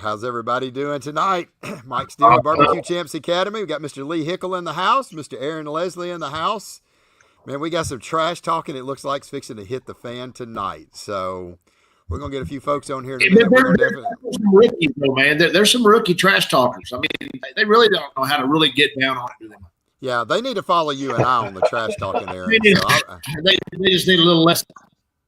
How's everybody doing tonight? Mike Steele, Barbecue Champs Academy. We got Mr. Lee Hickle in the house, Mr. Aaron Leslie in the house. Man, we got some trash talking. It looks like it's fixing to hit the fan tonight. So we're going to get a few folks on here in a minute. There's some rookies, though, man. There's some rookie trash talkers. I mean, they really don't know how to really get down on it, do they? Yeah, they need to follow you and I on the trash talking area. They just need a little lesson.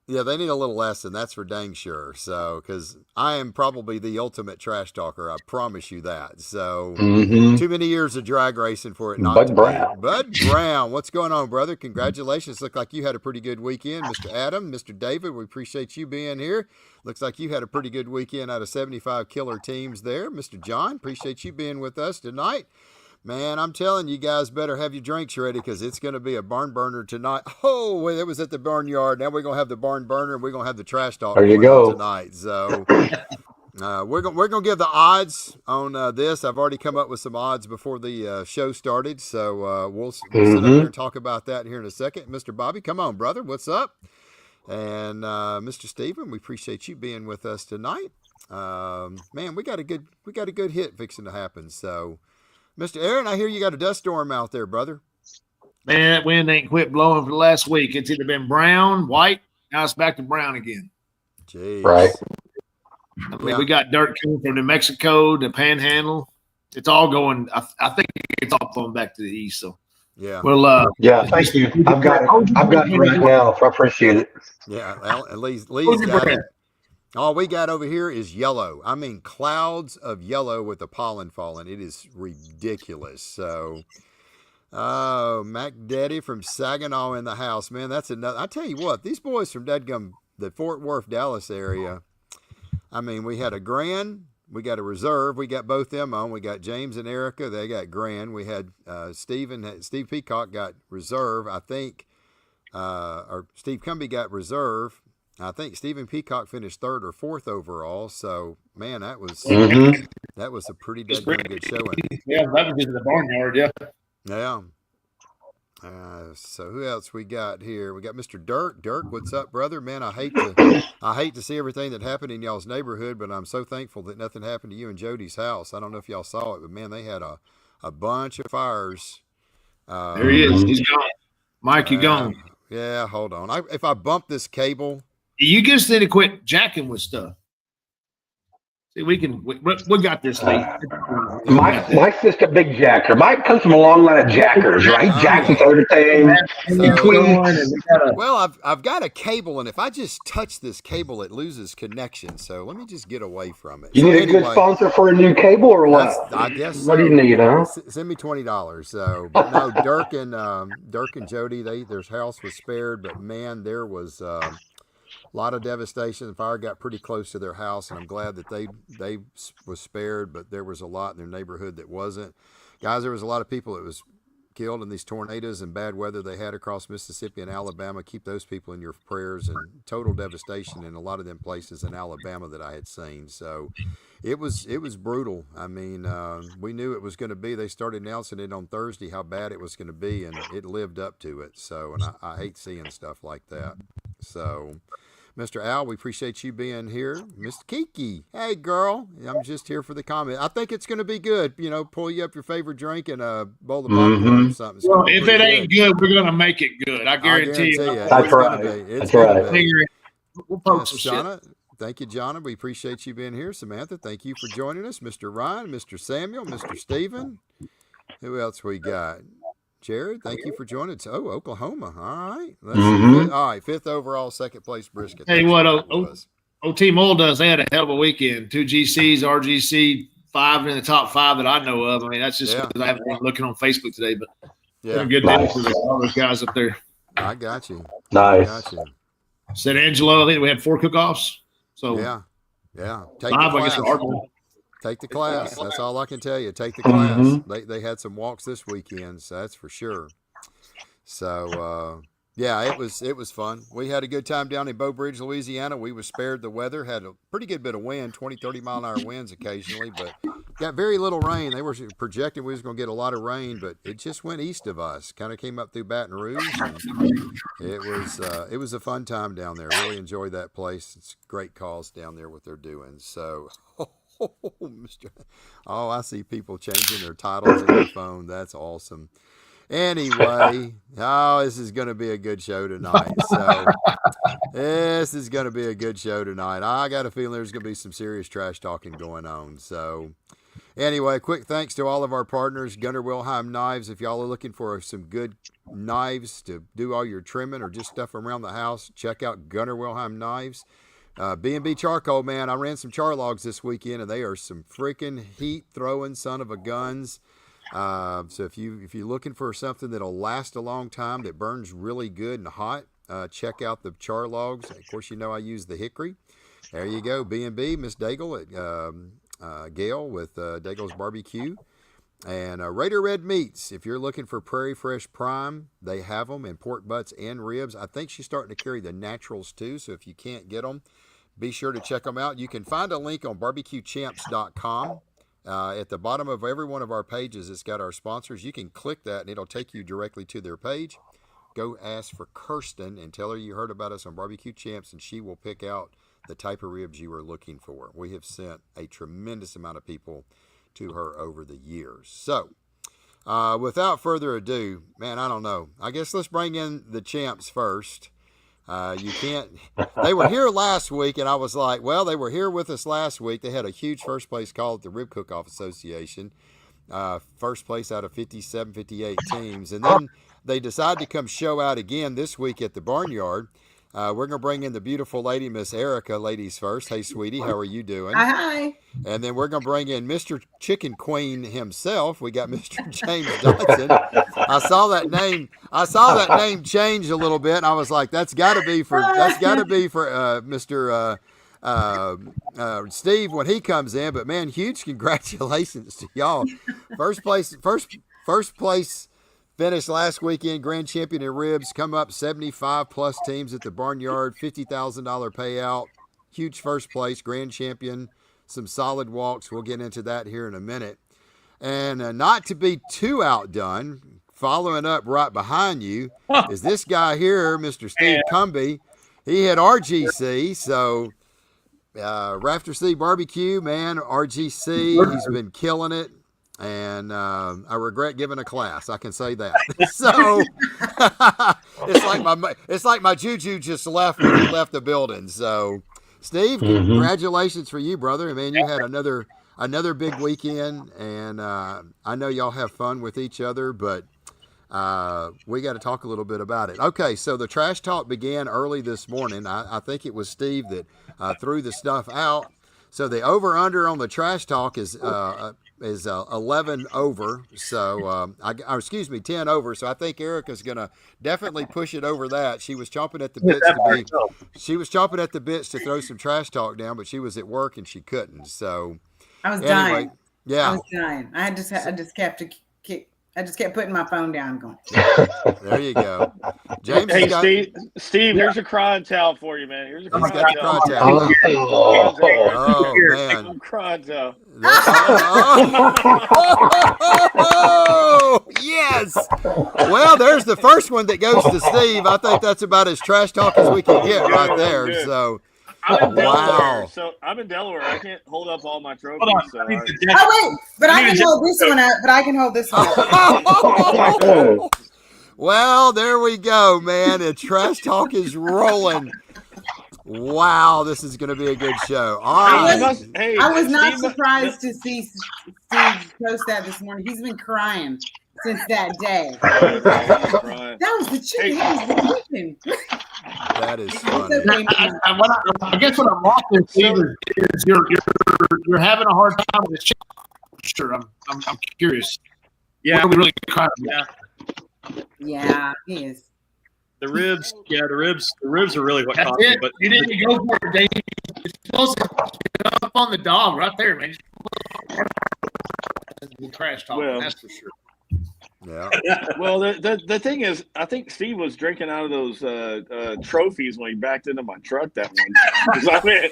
Yeah, they need a little lesson. That's for dang sure. So, because I am probably the ultimate trash talker, I promise you that. So, too many years of drag racing for it not Bud to Brown. be. Bud Brown, what's going on, brother? Congratulations. Look like you had a pretty good weekend. Mr. Adam, Mr. David, we appreciate you being here. Looks like you had a pretty good weekend out of 75 killer teams there. Mr. John, appreciate you being with us tonight. Man, I'm telling you guys better have your drinks ready because it's going to be a barn burner tonight. Oh, well, it was at the barnyard. Now we're going to have the barn burner and we're going to have the trash talk there you go. tonight. So we're going to give the odds on this. I've already come up with some odds before the show started. So we'll sit up here and talk about that here in a second. Mr. Bobby, come on, brother. What's up? And Mr. Stephen, we appreciate you being with us tonight. Man, we got a good hit fixing to happen. So, Mr. Aaron, I hear you got a dust storm out there, brother. Man, that wind ain't quit blowing for the last week. It's either been brown, white, now it's back to brown again. Jeez. Right. I mean, we got dirt coming from New Mexico, the Panhandle. It's all going. I think it's all going back to the east. So, yeah. Well, yeah. Thank you. I've got it right now. So I appreciate it. Yeah. At least Lee's got it. All we got over here is yellow. I mean, clouds of yellow with the pollen falling. It is ridiculous. So, Mac Daddy from Saginaw in the house, man. That's another. I tell you what, these boys from Dedgum, the Fort Worth, Dallas area. I mean, we had a grand, we got a reserve. We got both them on. We got James and Arica. They got grand. We had Steve Peacock got reserve. I think, or Steve Cumbie got reserve. I think Stephen Peacock finished 3rd or 4th overall. So, man, that was a pretty good showing. Yeah, that was just the barnyard, yeah. Yeah. So who else we got here? We got Mr. Dirk. Dirk, what's up, brother? Man, I hate to see everything that happened in y'all's neighborhood, but I'm so thankful that nothing happened to you and Jody's house. I don't know if y'all saw it, but man, they had a bunch of fires. There he is. He's gone. Mike, you gone. Yeah, hold on. If I bump this cable. You just need to quit jacking with stuff. See, we got this, Lee. Mike's just a big jacker. Mike comes from a long line of jackers, right? Jacks with everything. Well, I've got a cable, and if I just touch this cable, it loses connection. So let me just get away from it. You need a good sponsor for a new cable, or what? I guess. What do you need, huh? Send me $20. So, but no, Dirk and Jody, their house was spared, but man, there was. A lot of devastation. The fire got pretty close to their house, and I'm glad that they was spared, but there was a lot in their neighborhood that wasn't. Guys, there was a lot of people that was killed in these tornadoes and bad weather they had across Mississippi and Alabama. Keep those people in your prayers, and total devastation in a lot of them places in Alabama that I had seen. So it was brutal. I mean, we knew it was going to be. They started announcing it on Thursday how bad it was going to be, and it lived up to it. So, and I hate seeing stuff like that. So, Mr. Al, we appreciate you being here. Mr. Kiki, hey, girl. I'm just here for the comment. I think it's going to be good. You know, pull you up your favorite drink and a bowl of popcorn or something. Well, if it ain't good, we're going to make it good. I guarantee you. That's right. It's going to be. We'll poke some shit. Thank you, Jonna. We appreciate you being here. Samantha, thank you for joining us. Mr. Ryan, Mr. Samuel, Mr. Stephen. Who else we got? Jared, thank you for joining us. Oh, Oklahoma. All right. Let's see. All right. 5th overall, 2nd place brisket. Hey, what OT Mole does, they had a hell of a weekend. 2 GCs, RGC, 5 in the top 5 that I know of. I mean, that's just because I haven't been looking on Facebook today, but a good day for all those guys up there. I got you. Nice. I got you. San Angelo, I think we had 4 cook-offs. So yeah. Take 5, the I guess, class. Take the class. That's all I can tell you. Take the class. They had some walks this weekend, so that's for sure. So yeah, it was fun. We had a good time down in Bow Bridge, Louisiana. We were spared the weather. Had a pretty good bit of wind, 20, 30 mile an hour winds occasionally, but got very little rain. They were projecting we was going to get a lot of rain, but it just went east of us. Kind of came up through Baton Rouge. And it was a fun time down there. Really enjoyed that place. It's a great cause down there what they're doing. So Mr. Oh, I see people changing their titles in their phone. That's awesome. Anyway, this is going to be a good show tonight. So, this is going to be a good show tonight. I got a feeling there's going to be some serious trash talking going on. So, anyway, quick thanks to all of our partners, Gunnar Wilhelm Knives. If y'all are looking for some good knives to do all your trimming or just stuff around the house, check out Gunnar Wilhelm Knives. B&B Charcoal, man, I ran some char logs this weekend, and they are some freaking heat-throwing son of a guns. So if you're looking for something that'll last a long time, that burns really good and hot, check out the char logs. Of course, I use the hickory. There you go, B&B, Miss Daigle at Gail with Daigle's BBQ. And Raider Red Meats, if you're looking for Prairie Fresh Prime, they have them in pork butts and ribs. I think she's starting to carry the naturals too, so if you can't get them, be sure to check them out. You can find a link on barbecuechamps.com. At the bottom of every one of our pages, it's got our sponsors. You can click that, and it'll take you directly to their page. Go ask for Kirsten and tell her you heard about us on Barbecue Champs, and she will pick out the type of ribs you are looking for. We have sent a tremendous amount of people to her over the years. So, without further ado, man, I don't know. I guess let's bring in the champs first. They were here last week, and I was like, well, they were here with us last week. They had a huge first place call at the Rib Cook-Off Association. First place out of 57, 58 teams. And then they decided to come show out again this week at the Barnyard. We're going to bring in the beautiful lady, Miss Arica, ladies first. Hey, sweetie, how are you doing? Hi. And then we're going to bring in Mr. Chicken Queen himself. We got Mr. James Dodson. I saw that name change a little bit, and I was like, that's got to be for Mr. Steve when he comes in. But man, huge congratulations to y'all. First place finished last weekend, grand champion in ribs, come up 75 plus teams at the Barnyard, $50,000 payout, huge first place, grand champion, some solid walks. We'll get into that here in a minute. And not to be too outdone, following up right behind you is this guy here, Mr. Steve Cumby. He had RGC, so Rafter C Barbecue, man, RGC, he's been killing it. And I regret giving a class. I can say that. So it's like my juju just left when he left the building. So, Steve, congratulations for you, brother. I mean, you had another big weekend, and I know y'all have fun with each other, but we got to talk a little bit about it. Okay, so the trash talk began early this morning. I think it was Steve that threw the stuff out. So the over/under on the trash talk is 11 over, so 10 over. So I think Erica's gonna definitely push it over that. She was chomping at the bits to throw some trash talk down, but she was at work and she couldn't. So I was dying. Yeah, I was dying. I just kept putting my phone down, going. There you go, James. Hey, Steve, here's a crying towel for you, man. Here's a crying towel. Oh man, crying towel. Oh, yes. Well, there's the first one that goes to Steve. I think that's about as trash talk as we can get right there. So, I'm in Delaware, I'm in Delaware. I can't hold up all my trophies. So wait, but I can hold this one up. But I can hold this one up. Well, there we go, man. The trash talk is rolling. Wow, this is going to be a good show. All right. I was not surprised to see Steve post that this morning. He's been crying since that day. That was the chicken. That was the chicken. That is funny. I guess what I'm watching, Steve, is you're having a hard time with this chicken. Sure, I'm curious. Yeah, we really crying. Yeah, he is. The ribs are really what That's cost me. it. But You didn't go for it, Dave. You're supposed to get up on the dog right there, man. Trash talk, that's for sure. Yeah. Well, the thing is, I think Steve was drinking out of those trophies when he backed into my truck that one time.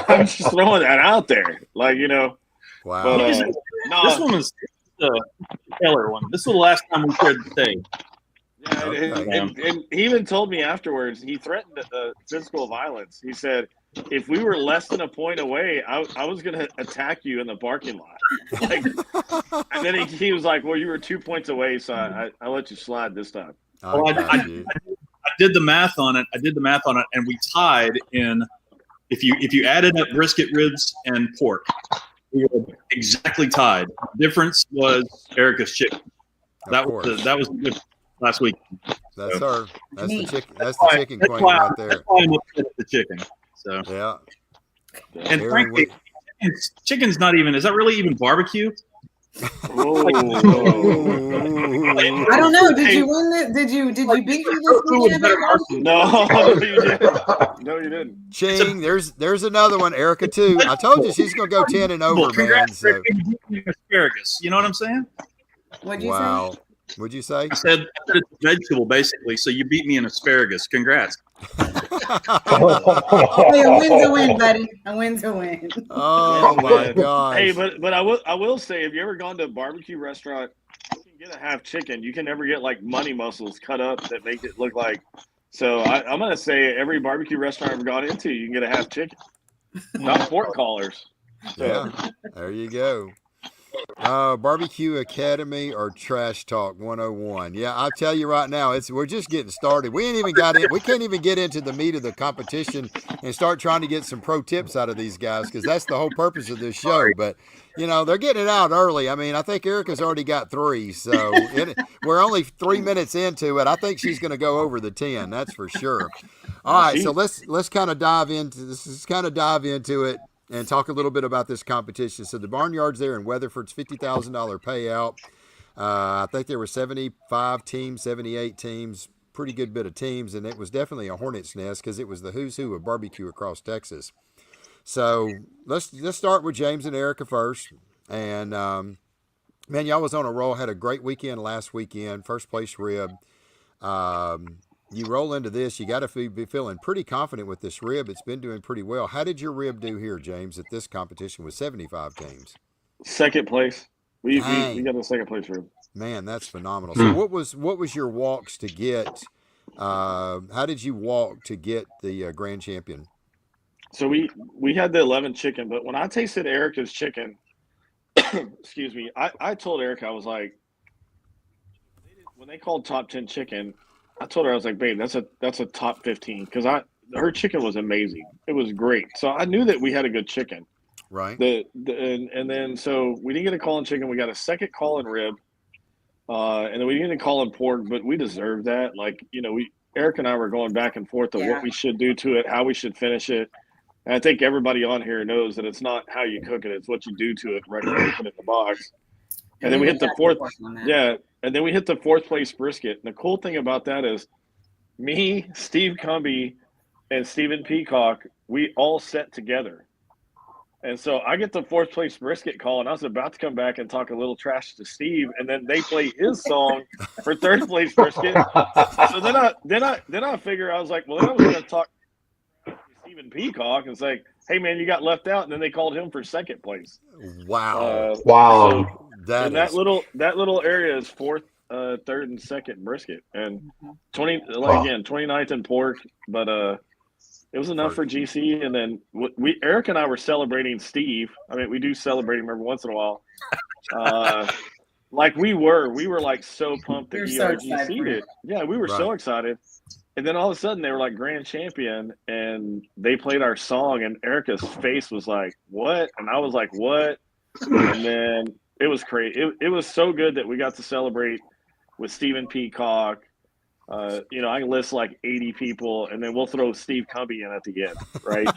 I'm just throwing that out there, like, you know. Wow. But, This one was the killer one. This was the last time we shared the thing. Yeah, and he even told me afterwards, he threatened physical violence. He said, if we were less than a point away, I was going to attack you in the parking lot. Like, and then he was like, well, you were 2 points away, so I let you slide this time. Well, I did the math on it. And we tied in. If you added up brisket, ribs, and pork, we were exactly tied. The difference was Arica's chicken. That was the good last week. That's her. That's the chicken. That's the chicken queen right there. That's why I'm upset at the chicken. So yeah. And frankly, chicken's not even. Is that really even barbecue? I don't know. Did you win it? Did you beat me this weekend? No, you didn't. No, you didn't. Ching, there's another one, Arica too. I told you she's gonna go 10 and over, man. So. Asparagus. You know what I'm saying? What'd you say? What'd you say? I said it's a vegetable, basically. So you beat me in asparagus. Congrats. Hey, a win's a win, buddy. A win's a win. Oh my gosh. Hey, but I will say, have you ever gone to a barbecue restaurant? You can get a half chicken. You can never get like money muscles cut up that make it look like. So I'm gonna say every barbecue restaurant I've gone into, you can get a half chicken, not pork collars. So. Yeah, there you go. Barbecue Academy or Trash Talk 101. Yeah, I'll tell you right now, we're just getting started. We can't even get into the meat of the competition and start trying to get some pro tips out of these guys, because that's the whole purpose of this show. But they're getting it out early. I mean, I think Arica's already got 3, so we're only 3 minutes into it. I think she's going to go over the 10. That's for sure. All right, so let's kind of dive into this. Let's kind of dive into it and talk a little bit about this competition. So the Barnyard's there in Weatherford's $50,000 payout. I think there were 75 teams, 78 teams, pretty good bit of teams, and it was definitely a hornet's nest because it was the who's who of barbecue across Texas. So let's start with James and Arica first. And man, y'all was on a roll. Had a great weekend last weekend. First place rib. You roll into this, you got to be feeling pretty confident with this rib. It's been doing pretty well. How did your rib do here, James, at this competition with 75 teams? Second place. We got the second place rib. Man, that's phenomenal. So what was your walks to get? How did you walk to get the grand champion? So we had the 11 chicken, but when I tasted Arica's chicken, excuse me, I told Arica, I was like, when they called top 10 chicken, I told her, I was like, babe, that's a top 15, because her chicken was amazing. It was great. So I knew that we had a good chicken. Right. And then so we didn't get a call in chicken. We got a second call in rib, and then we didn't get a call in pork, but we deserved that. Like, Arica and I were going back and forth of what we should do to it, how we should finish it. And I think everybody on here knows that it's not how you cook it; it's what you do to it right when you put it in the box. And then we hit the fourth. Yeah. And then we hit the 4th place brisket. And the cool thing about that is me, Steve Cumby, and Stephen Peacock, we all sat together. And so I get the 4th place brisket call, and I was about to come back and talk a little trash to Steve, and then they play his song for 3rd place brisket. So then I figure, I was like, well, then I was going to talk to Stephen Peacock and say, hey man, you got left out, and then they called him for 2nd place. Wow. Wow. So, that little area is 4th, 3rd, and 2nd brisket, and 29th in pork, but it was enough for GC. And then Arica and I were celebrating Steve. I mean, we do celebrate him every once in a while. Like we were like so pumped that he GC'd it. Yeah, we were so excited. And then all of a sudden they were like grand champion, and they played our song, and Erica's face was like, what? And I was like, what? And then it was crazy. It was so good that we got to celebrate with Stephen Peacock. I can list like 80 people, and then we'll throw Steve Cumby in at the end, right?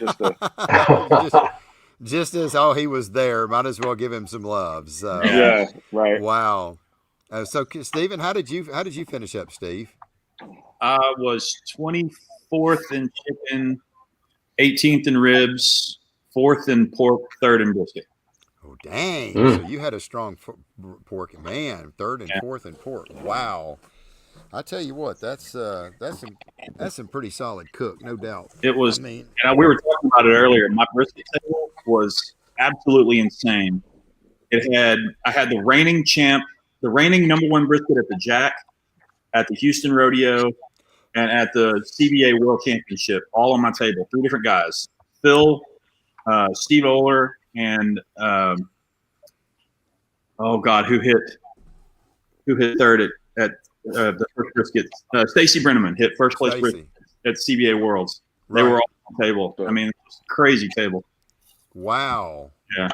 Just as he was there, might as well give him some love. So yeah, right. Wow. So Stephen, how did you finish up, Steve? I was 24th in chicken, 18th in ribs, 4th in pork, 3rd in brisket. Oh, dang. So you had a strong pork, man. 3rd and 4th in pork. Wow. I tell you what, that's some pretty solid cook, no doubt. It was. We were talking about it earlier. My brisket table was absolutely insane. I had the reigning champ, the reigning #1 brisket at the Jack, at the Houston Rodeo, and at the CBA World Championship, all on my table. 3 different guys. Phil, Steve Oler, and oh God, who hit third at the first brisket? Stacy Brenneman hit first place brisket at CBA Worlds. They were all on the table. I mean, it was a crazy table. Wow. Yeah.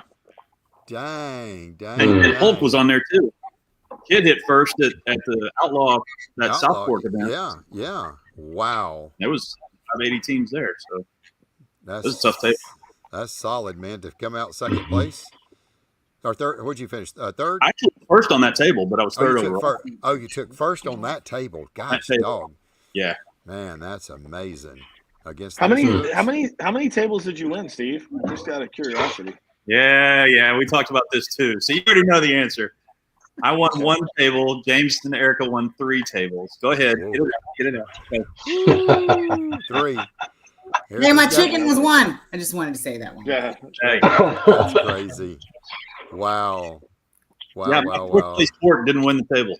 Dang. And Hulk was on there too. Kid hit first at the Outlaw South Fork event. Yeah. Wow. There was 580 teams there, so that's a tough table. That's solid, man. To come out second place or third. Where'd you finish? Third. I took first on that table, but I was third overall. You took first on that table. Gosh, dog. Yeah. Man, that's amazing. Against how many tables did you win, Steve? Just out of curiosity. Yeah. We talked about this too. So you already know the answer. I won one table. James and Erica won 3 tables. Go ahead. Get it out. Okay. 3. Hey, my chicken was 1. I just wanted to say that one. Yeah. That's crazy. Wow. Wow. Sport didn't win the table.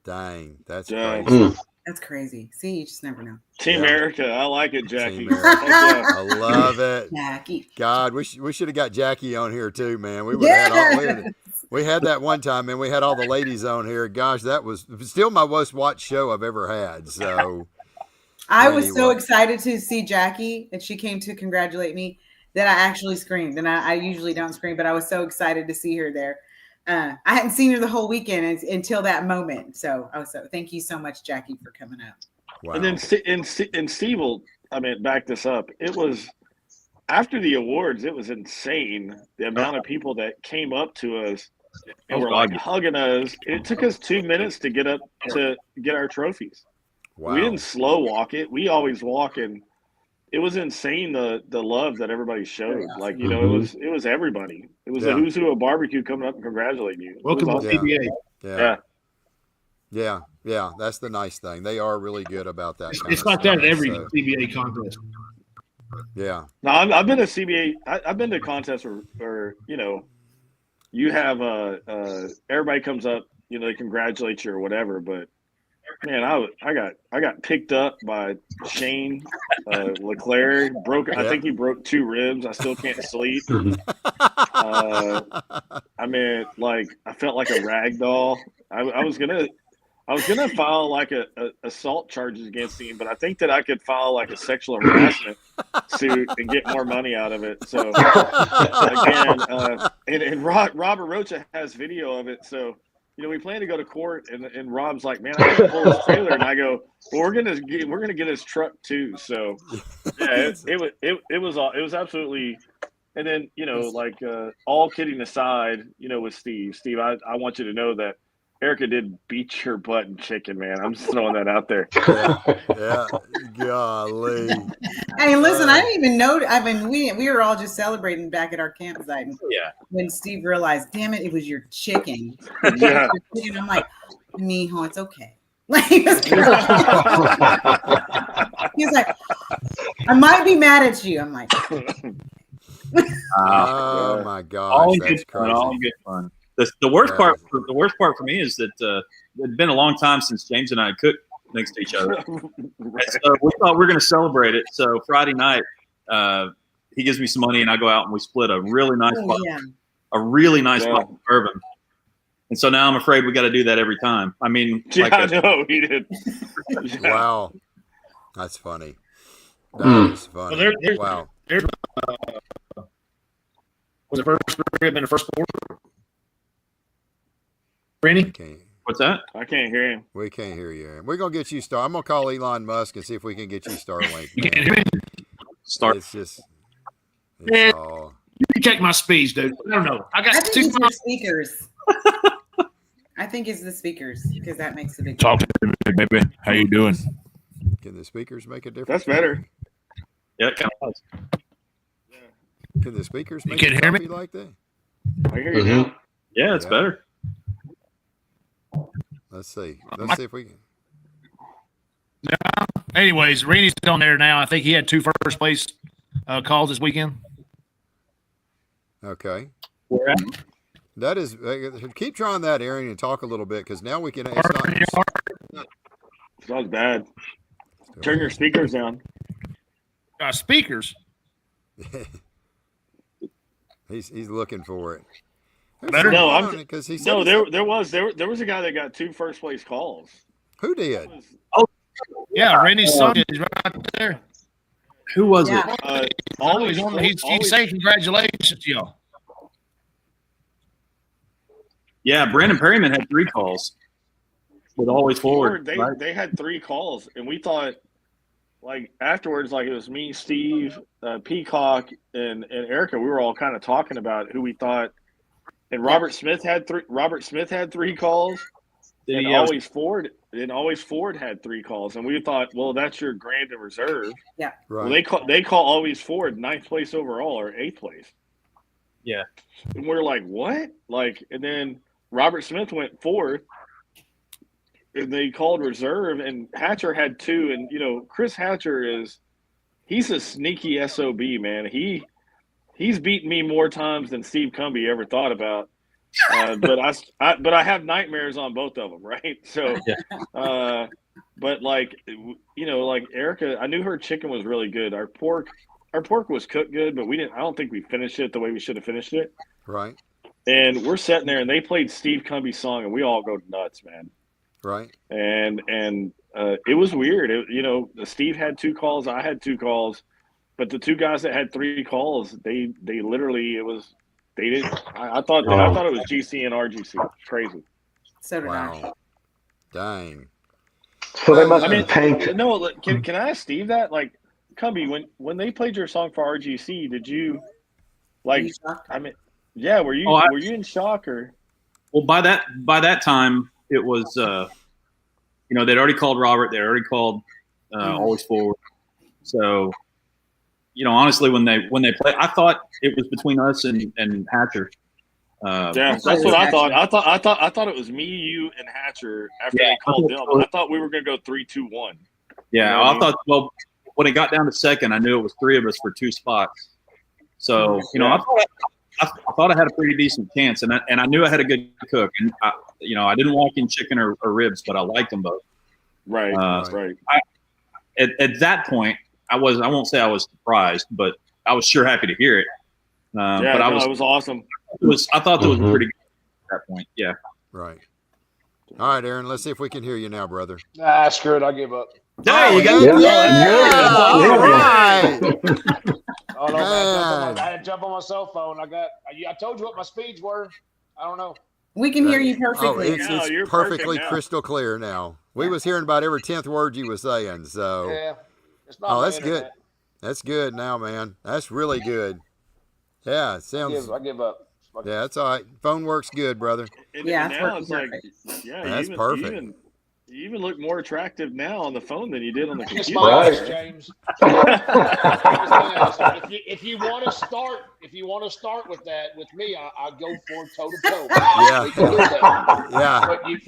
Dang. That's crazy. That's crazy. See, you just never know. Team Erica. I like it, Jackie. I love it. Jackie. God, we should have got Jackie on here too, man. We would have had we had that one time, and we had all the ladies on here. Gosh, that was still my most watched show I've ever had. So I was so excited to see Jackie, and she came to congratulate me that I actually screamed. And I usually don't scream, but I was so excited to see her there. I hadn't seen her the whole weekend until that moment. So thank you so much, Jackie, for coming up. Wow. And then Steve will, back this up. It was after the awards, it was insane the amount of people that came up to us and were like hugging us. It took us 2 minutes to get up to get our trophies. Wow. We didn't slow walk it. We always walk, and it was insane the love that everybody showed. Like, it was everybody. It was the who's who of barbecue coming up and congratulating you. Welcome to CBA. Yeah. That's the nice thing. They are really good about that. It's like that at every CBA contest. Yeah. No, I've been to CBA. I've been to contests where you have everybody comes up, they congratulate you or whatever, but man, I got picked up by Shane Leclerc. I think he broke 2 ribs. I still can't sleep. I felt like a rag doll. I was gonna file like a assault charges against him, but I think that I could file like a sexual harassment suit and get more money out of it. So again, and Robert Rocha has video of it. So we plan to go to court, and Rob's like, "Man, I gotta pull his trailer," and I go, "Well, we're gonna get his truck too." So yeah, it was absolutely. And then all kidding aside, with Steve, I want you to know that Erica did beat your butt in chicken, man. I'm just throwing that out there. Yeah. Golly. Hey, listen, I didn't even know. We were all just celebrating back at our campsite. Yeah. When Steve realized, damn it was your chicken. Yeah. I'm like, mijo, it's okay. He's like, I might be mad at you. I'm like, oh my gosh, that's crazy. All good fun. The worst part for me is that it'd been a long time since James and I had cooked next to each other. And so we thought we were going to celebrate it. So Friday night, he gives me some money, and I go out and we split a really nice bottle of bourbon. And so now I'm afraid we got to do that every time. I mean, I know he did. Wow, that's funny. That is funny. Well, wow. Was the first rib in the first quarter? Randy? What's that? I can't hear him. We can't hear you, Aaron. We're gonna get you Star. I'm gonna call Elon Musk and see if we can get you Starlink. You can't hear me? It's just. It's all... You can check my speeds, dude. I don't know. I think it's the speakers. I think it's the speakers because that makes a big. Talk to me, baby. How you doing? Can the speakers make a difference? That's better. Yeah, it kind of does. Can the speakers make you can hear me like that? I hear you now. Yeah, it's better. Let's see. Let's see if we can. Anyways, Randy's on there now. I think he had 2 first place calls this weekend. Okay. Where at? That is. Keep trying that, Aaron, and talk a little bit because now we can. It's not bad. Turn your speakers down. Speakers. He's looking for it. Better no, because he said no. There was a guy that got 2 first place calls. Who did? Yeah, Randy's son is right there. Who was it? He's saying congratulations to y'all. Yeah, Brandon Perryman had 3 calls with Always Forward. They had 3 calls, and we thought, like, afterwards, like, it was me, Steve, Peacock, and Erica. We were all kind of talking about who we thought. And Robert Smith had 3 calls. And Always Ford had 3 calls, and we thought, well, that's your grand and reserve. Yeah, right. Well, they call Always Ford 9th place overall or 8th place. Yeah, and we're like, what? Like, and then Robert Smith went 4th, and they called reserve, and Hatcher had 2. And Chris Hatcher he's a sneaky SOB, man. He's beaten me more times than Steve Cumby ever thought about. But I have nightmares on both of them, right? So, but like Erica, I knew her chicken was really good. Our pork was cooked good, but I don't think we finished it the way we should have finished it. Right. And we're sitting there, and they played Steve Cumby's song, and we all go nuts, man. Right. And it was weird. Steve had 2 calls, I had 2 calls, but the 2 guys that had 3 calls, they literally They didn't. I thought it was GC and RGC. Crazy. So did I. Dang. So they must have tanked. No, can I ask Steve that? Like, Cumby, when they played your song for RGC, did you like? I mean, yeah. Were you in shock or? Well, by that time, it was they'd already called Robert. They'd already called Always Forward. So. Honestly, when they played, I thought it was between us and Hatcher. Yeah, that's what I thought. I thought it was me, you, and Hatcher after they called them. I thought we were going to go 3-2-1. Yeah, I thought. Well, when it got down to second, I knew it was 3 of us for 2 spots. So I thought I had a pretty decent chance, and I knew I had a good cook, and I didn't walk in chicken or ribs, but I liked them both. Right, right. At that point. I won't say I was surprised, but I was sure happy to hear it. It was awesome. I thought that was pretty good at that point. Yeah. Right. All right, Aaron, let's see if we can hear you now, brother. Screw it. I give up. There you go. Yeah. All right. Oh, no, I had to jump on my cell phone. I told you what my speeds were. I don't know. We can hear you perfectly. It's perfectly crystal clear now. We was hearing about every 10th word you was saying, so. Yeah. It's not that's good. That's good now, man. That's really good. Yeah, it sounds. I give up. Yeah, that's all right. Phone works good, brother. And now it's like, that's perfect. You even look more attractive now on the phone than you did on the computer. Right. James. if you want to start with that with me, I go for toe to toe. Yeah. But you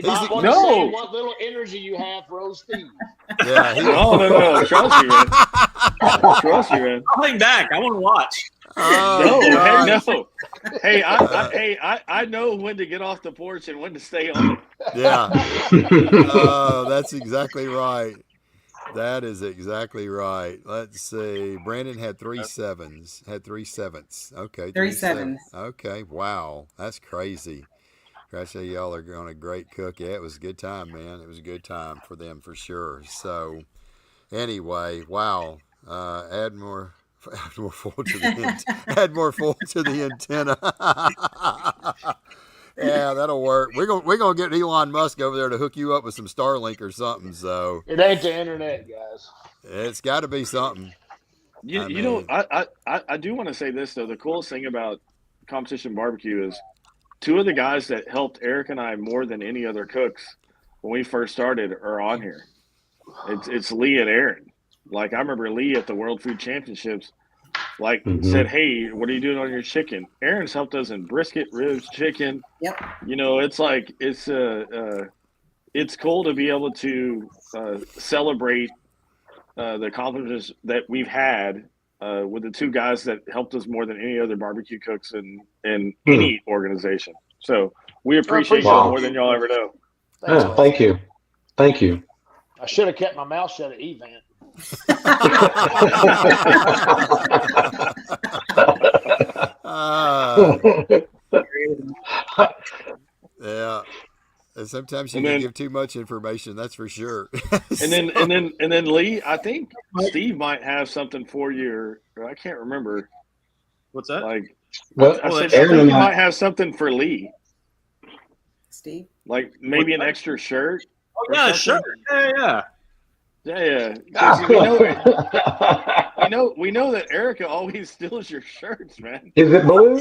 might want to see what little energy you have for old Steve. Yeah. No. Trust you, man. I'll hang back. I want to watch. No. Hey, I know when to get off the porch and when to stay on it. Yeah. That's exactly right. That is exactly right. Let's see. Brandon had 3 7s. Had 3 7s. Okay. 3 7s. Okay. Wow. That's crazy. I say y'all are on a great cook. Yeah, it was a good time, man. It was a good time for them for sure. So anyway, wow. Add more full to the antenna. Yeah, that'll work. We're gonna get Elon Musk over there to hook you up with some Starlink or something. So it ain't the internet, guys. It's got to be something. I do want to say this though. The coolest thing about Competition Barbecue is 2 of the guys that helped Eric and I more than any other cooks when we first started are on here. It's Lee and Aaron. Like, I remember Lee at the World Food Championships, said, hey, what are you doing on your chicken? Aaron's helped us in brisket, ribs, chicken. Yep. It's like, it's cool to be able to celebrate the accomplishments that we've had with the 2 guys that helped us more than any other barbecue cooks in any organization. So we appreciate y'all more than y'all ever know. Thank you. I should have kept my mouth shut at Event. Yeah. And sometimes you can give too much information. That's for sure. And then Lee, I think Steve might have something for you. Or I can't remember. What's that? Like, well, I think you might have something for Lee. Steve, like maybe an extra shirt. Oh yeah, shirt. Yeah. We know that Arica always steals your shirts, man. Is it blue?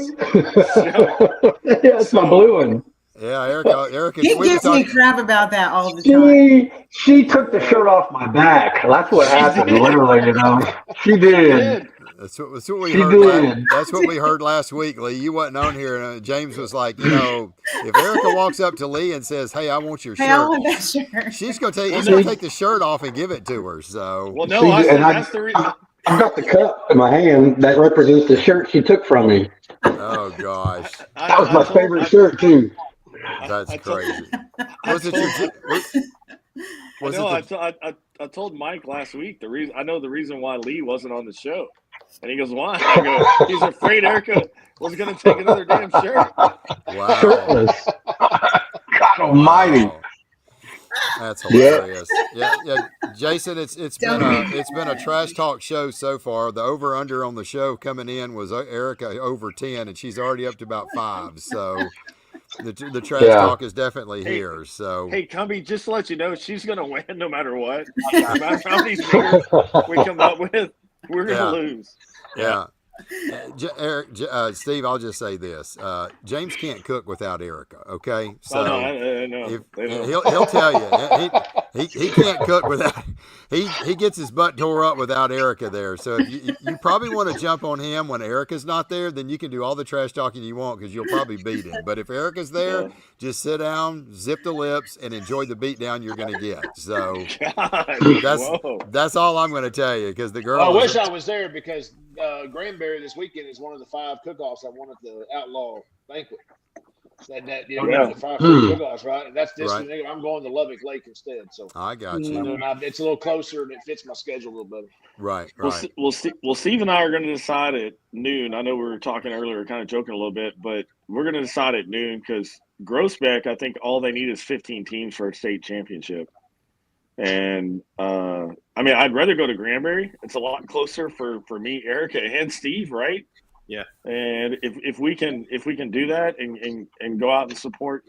Yeah, it's my blue one. Yeah, Arica. He gives me crap about that all the time. She took the shirt off my back. That's what happened, literally. She did. That's what we heard. That's what we heard last week, Lee. You wasn't on here, and James was like, if Arica walks up to Lee and says, "Hey, I want your shirt," I want that shirt. He's gonna take the shirt off and give it to her. So, well, no, that's the reason. I've got the cup in my hand that represents the shirt she took from me. Oh gosh, that was my favorite shirt too. That's crazy. Was it your? I told Mike last week the reason why Lee wasn't on the show, and he goes, "Why?" I go, "He's afraid Arica was going to take another damn shirt." Wow, shirtless. God Almighty. Wow. That's hilarious. Yeah. Jason, it's been a trash talk show so far. The over under on the show coming in was Arica over 10, and she's already up to about 5. So. The trash talk is definitely here. So hey, Cumby, just to let you know, she's going to win no matter what. No matter how many figures we come up with, we're going to lose. Yeah. Steve, I'll just say this: James can't cook without Arica. Okay, so he'll tell you he can't cook without. He gets his butt tore up without Arica there. So if you probably want to jump on him when Erica's not there, then you can do all the trash talking you want because you'll probably beat him. But if Erica's there, just sit down, zip the lips, and enjoy the beat down you're going to get. So that's all I'm going to tell you because the girl. I wish I was there because Granbury this weekend is one of the 5 cook-offs I won at the Outlaw Banquet. The 5 cook-offs, right? And that's this. Right. I'm going to Lubbock Lake instead. So I got you. It's a little closer and it fits my schedule a little better. Right. Well, Steve and I are going to decide at noon. I know we were talking earlier, kind of joking a little bit, but we're going to decide at noon because Groesbeck, I think all they need is 15 teams for a state championship. And I'd rather go to Granbury. It's a lot closer for me, Arica, and Steve, right? Yeah. And if we can do that and go out and support,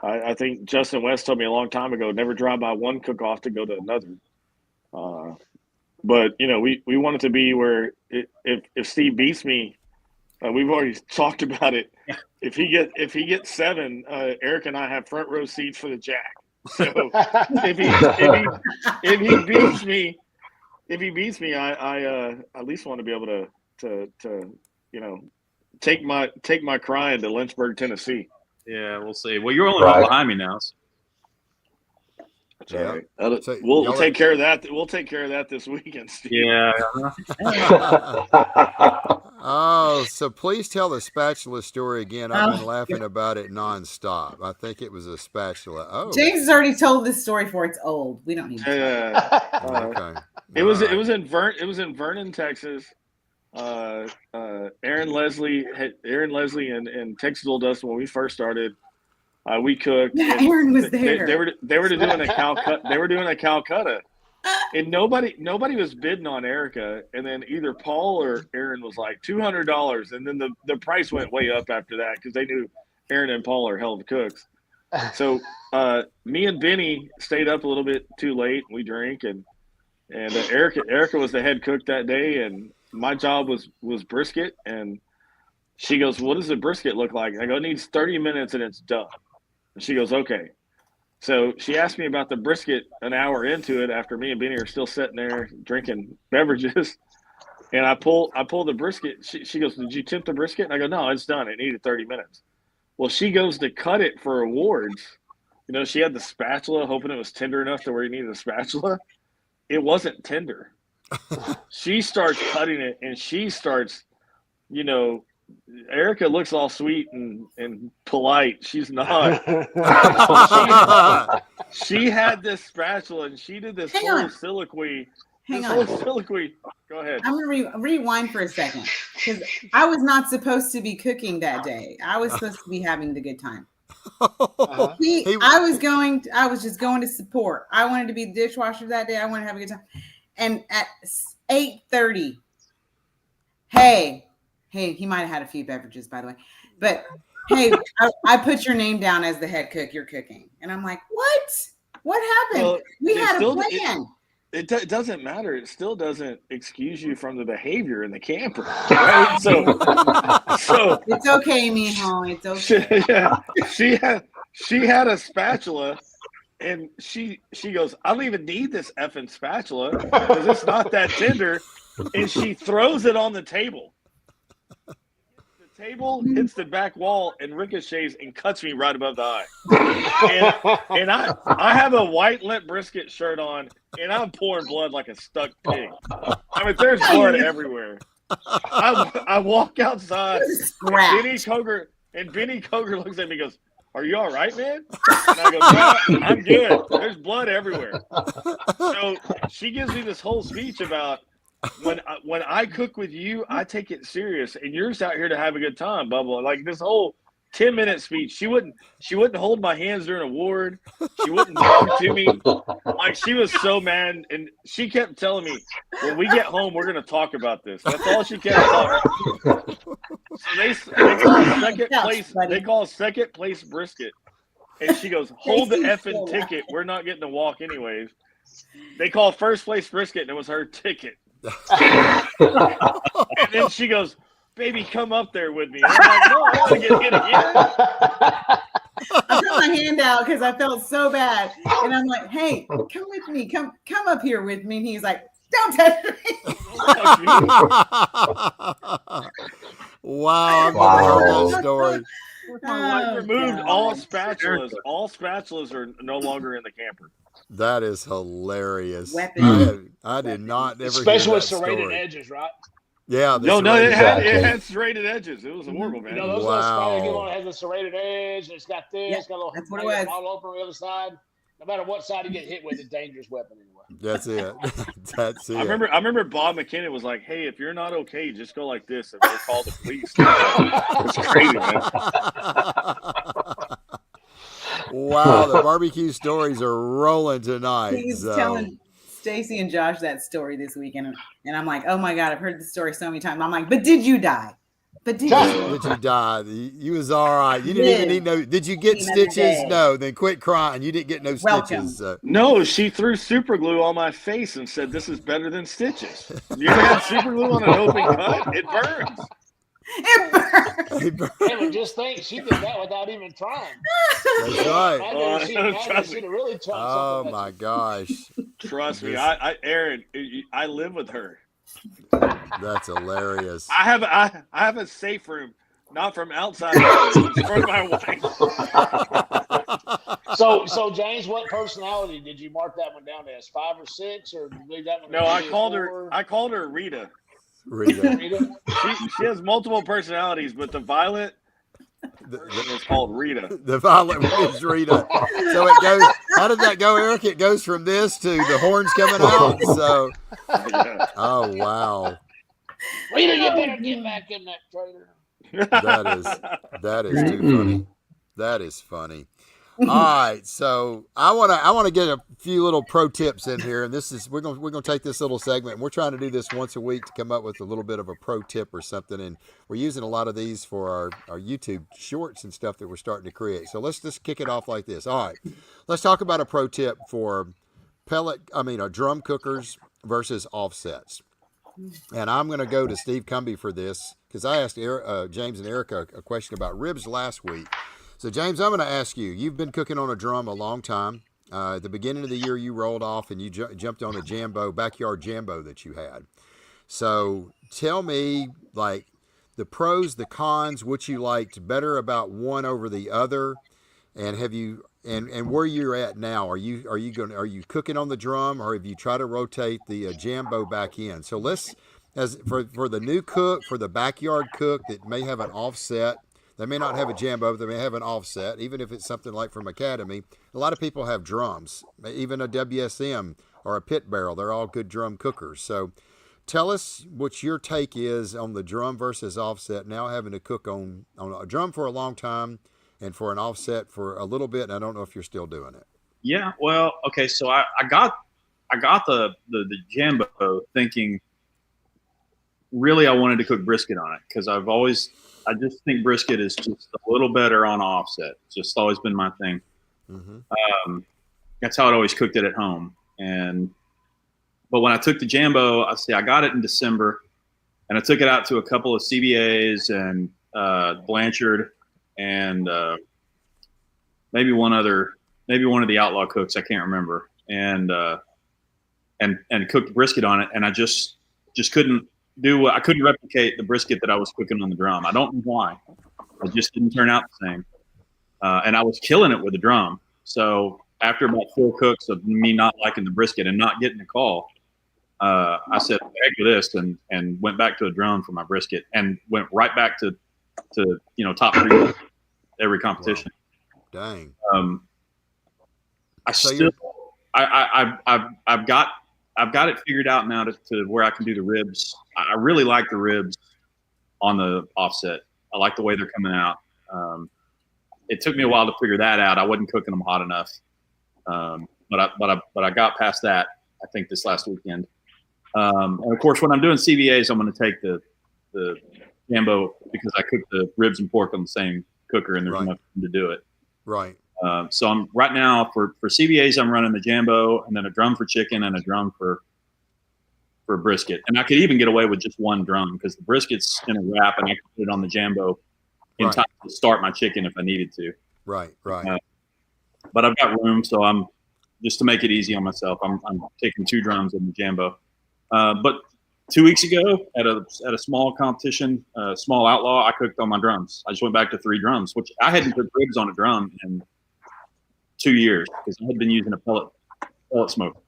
I think Justin West told me a long time ago, never drive by one cook-off to go to another. But we want it to be where if Steve beats me, we've already talked about it. Yeah. If he gets 7, Eric and I have front row seats for the Jack. So if he beats me, I at least want to be able to take my crying to Lynchburg, Tennessee. Yeah, we'll see. Well, you're only one behind me now. That's all right. We'll take care of that. We'll take care of that this weekend, Steve. Yeah. Oh, so please tell the spatula story again. I've been laughing about it nonstop. I think it was a spatula. Oh, James has already told this story for it's old. We don't need to. Okay. It was in Vernon, Texas. Aaron Leslie and Texas Old Dust when we first started. We cooked. Yeah, Aaron was there. They were doing a Calcutta, and nobody was bidding on Arica. And then either Paul or Aaron was like $200, and then the price went way up after that because they knew Aaron and Paul are hell of cooks. So me and Benny stayed up a little bit too late. We drank, and Arica was the head cook that day, and my job was brisket. And she goes, "What does the brisket look like?" And I go, "It needs 30 minutes and it's done." And she goes, "Okay." So she asked me about the brisket an hour into it after me and Benny are still sitting there drinking beverages. And I pull the brisket. She goes, "Did you temp the brisket?" And I go, "No, it's done. It needed 30 minutes. Well, she goes to cut it for awards. She had the spatula, hoping it was tender enough to where you needed a spatula. It wasn't tender. She starts cutting it, and she starts, Arica looks all sweet and polite. She's not. she had this spatula, and she did this whole soliloquy hang this on. whole soliloquy. Go ahead. I'm gonna rewind for a second because I was not supposed to be cooking that day. I was supposed to be having the good time. Uh-huh. I was just going to support. I wanted to be the dishwasher that day. I wanted to have a good time. And at 8:30, hey, he might have had a few beverages, by the way, but hey, I put your name down as the head cook. You're cooking, and I'm like, what? What happened? Well, we had a plan. It doesn't matter. It still doesn't excuse you from the behavior in the camper, right? So it's okay, mijo. It's okay. She had a spatula, and she goes, I don't even need this effing spatula because it's not that tender, and she throws it on the table. The table hits the back wall and ricochets and cuts me right above the eye. And I have a white limp brisket shirt on, and I'm pouring blood like a stuck pig. I mean, there's blood everywhere. I walk outside, and Benny Koger looks at me and goes, are you all right, man? And I go, no, I'm good. There's blood everywhere. So she gives me this whole speech about when I cook with you, I take it serious, and you're just out here to have a good time, Bubba. Like this whole 10-minute speech, she wouldn't hold my hands during a ward. She wouldn't talk to me. Like she was so mad, and she kept telling me, when we get home, we're gonna talk about this. That's all she kept talking. So they call a second place. They call a second place brisket, and she goes, hold the effing ticket. We're not getting to walk anyways. They call first place brisket, and it was her ticket. And then she goes, baby, come up there with me. And I'm like, no, I don't want to get hit again. I put my hand out because I felt so bad. And I'm like, hey, come with me. Come up here with me. And he's like, don't touch me. Wow, I've never heard that story. I removed all spatulas. All spatulas are no longer in the camper. That is hilarious. I did not ever especially hear with that serrated story. edges, right? Yeah. It had serrated edges. It was horrible, man. You know, those little spiders, one has a serrated edge, and it's got this, it's got a little bottle open on the other side. No matter what side you get hit with, it's a dangerous weapon anyway. That's it. That's it. I remember Bob McKinnon was like, hey, if you're not okay, just go like this and we'll call the police. It's crazy, man. Wow, the barbecue stories are rolling tonight. He's telling Stacy and Josh that story this weekend, and I'm like, oh my God, I've heard this story so many times. I'm like, but did you die? But did you die? You was all right. You didn't even need no. Did you get stitches? No. Then quit crying. You didn't get no stitches. No, she threw super glue on my face and said, "This is better than stitches." You ever had super glue on an open cut? It burns. It burns. Hey, but just think, she did that without even trying. That's right. Really tried. Oh my gosh! Trust me, Aaron, I live with her. That's hilarious. I have a safe room, not from outside, it's from my wife. So James, what personality did you mark that one down as? 5 or 6, or did you leave that one? No, I called her Rita. Rita. She has multiple personalities, but the violet is called Rita. The violet is Rita. So it goes. How did that go, Eric? It goes from this to the horns coming out. So, oh wow. Rita, you better get back in that trailer. That is too funny. That is funny. All right, so I want to get a few little pro tips in here, and this is we're gonna take this little segment, and we're trying to do this once a week to come up with a little bit of a pro tip or something, and we're using a lot of these for our YouTube shorts and stuff that we're starting to create. So let's just kick it off like this. All right, let's talk about a pro tip for drum cookers versus offsets. And I'm going to go to Steve Cumby for this because I asked James and Erica a question about ribs last week. So, James, I'm going to ask you. You've been cooking on a drum a long time. At the beginning of the year, you rolled off and you jumped on a backyard jambo that you had. So, tell me, like, the pros, the cons, what you liked better about one over the other, and have you and where you're at now. Are you cooking on the drum, or have you tried to rotate the jambo back in? So let's, as for the new cook, for the backyard cook that may have an offset. They may not have a jambo, but they may have an offset, even if it's something like from Academy. A lot of people have drums, even a WSM or a pit barrel. They're all good drum cookers. So tell us what your take is on the drum versus offset, now having to cook on a drum for a long time and for an offset for a little bit. And I don't know if you're still doing it. Yeah, well, okay, so I got the Jambo thinking really I wanted to cook brisket on it because I just think brisket is just a little better on offset. It's just always been my thing. Mm-hmm. That's how I always cooked it at home. But when I took the Jambo, I got it in December, and I took it out to a couple of CBAs and Blanchard and maybe one of the Outlaw cooks, I can't remember, and cooked brisket on it, and I just couldn't I couldn't replicate the brisket that I was cooking on the drum. I don't know why. It just didn't turn out the same. And I was killing it with the drum. So after about 4 cooks of me not liking the brisket and not getting a call, I said, heck with this, and went back to a drum for my brisket and went right back to top 3 every competition. Wow. Dang. I've got it figured out now to where I can do the ribs. I really like the ribs on the offset. I like the way they're coming out. It took me a while to figure that out. I wasn't cooking them hot enough, but I got past that. I think this last weekend. And of course, when I'm doing CVAs, I'm going to take the Jambo because I cook the ribs and pork on the same cooker, and there's enough room to do it. Right. So I'm right now for CVAs, I'm running the Jambo and then a drum for chicken and a drum for brisket. And I could even get away with just one drum because the brisket's in a wrap and I can put it on the Jambo in time to start my chicken if I needed to. Right. But I've got room, so I'm just to make it easy on myself. I'm taking 2 drums in the Jambo. But 2 weeks ago at a small competition, small outlaw, I cooked on my drums. I just went back to 3 drums, which I hadn't cooked ribs on a drum in 2 years because I had been using a pellet smoker.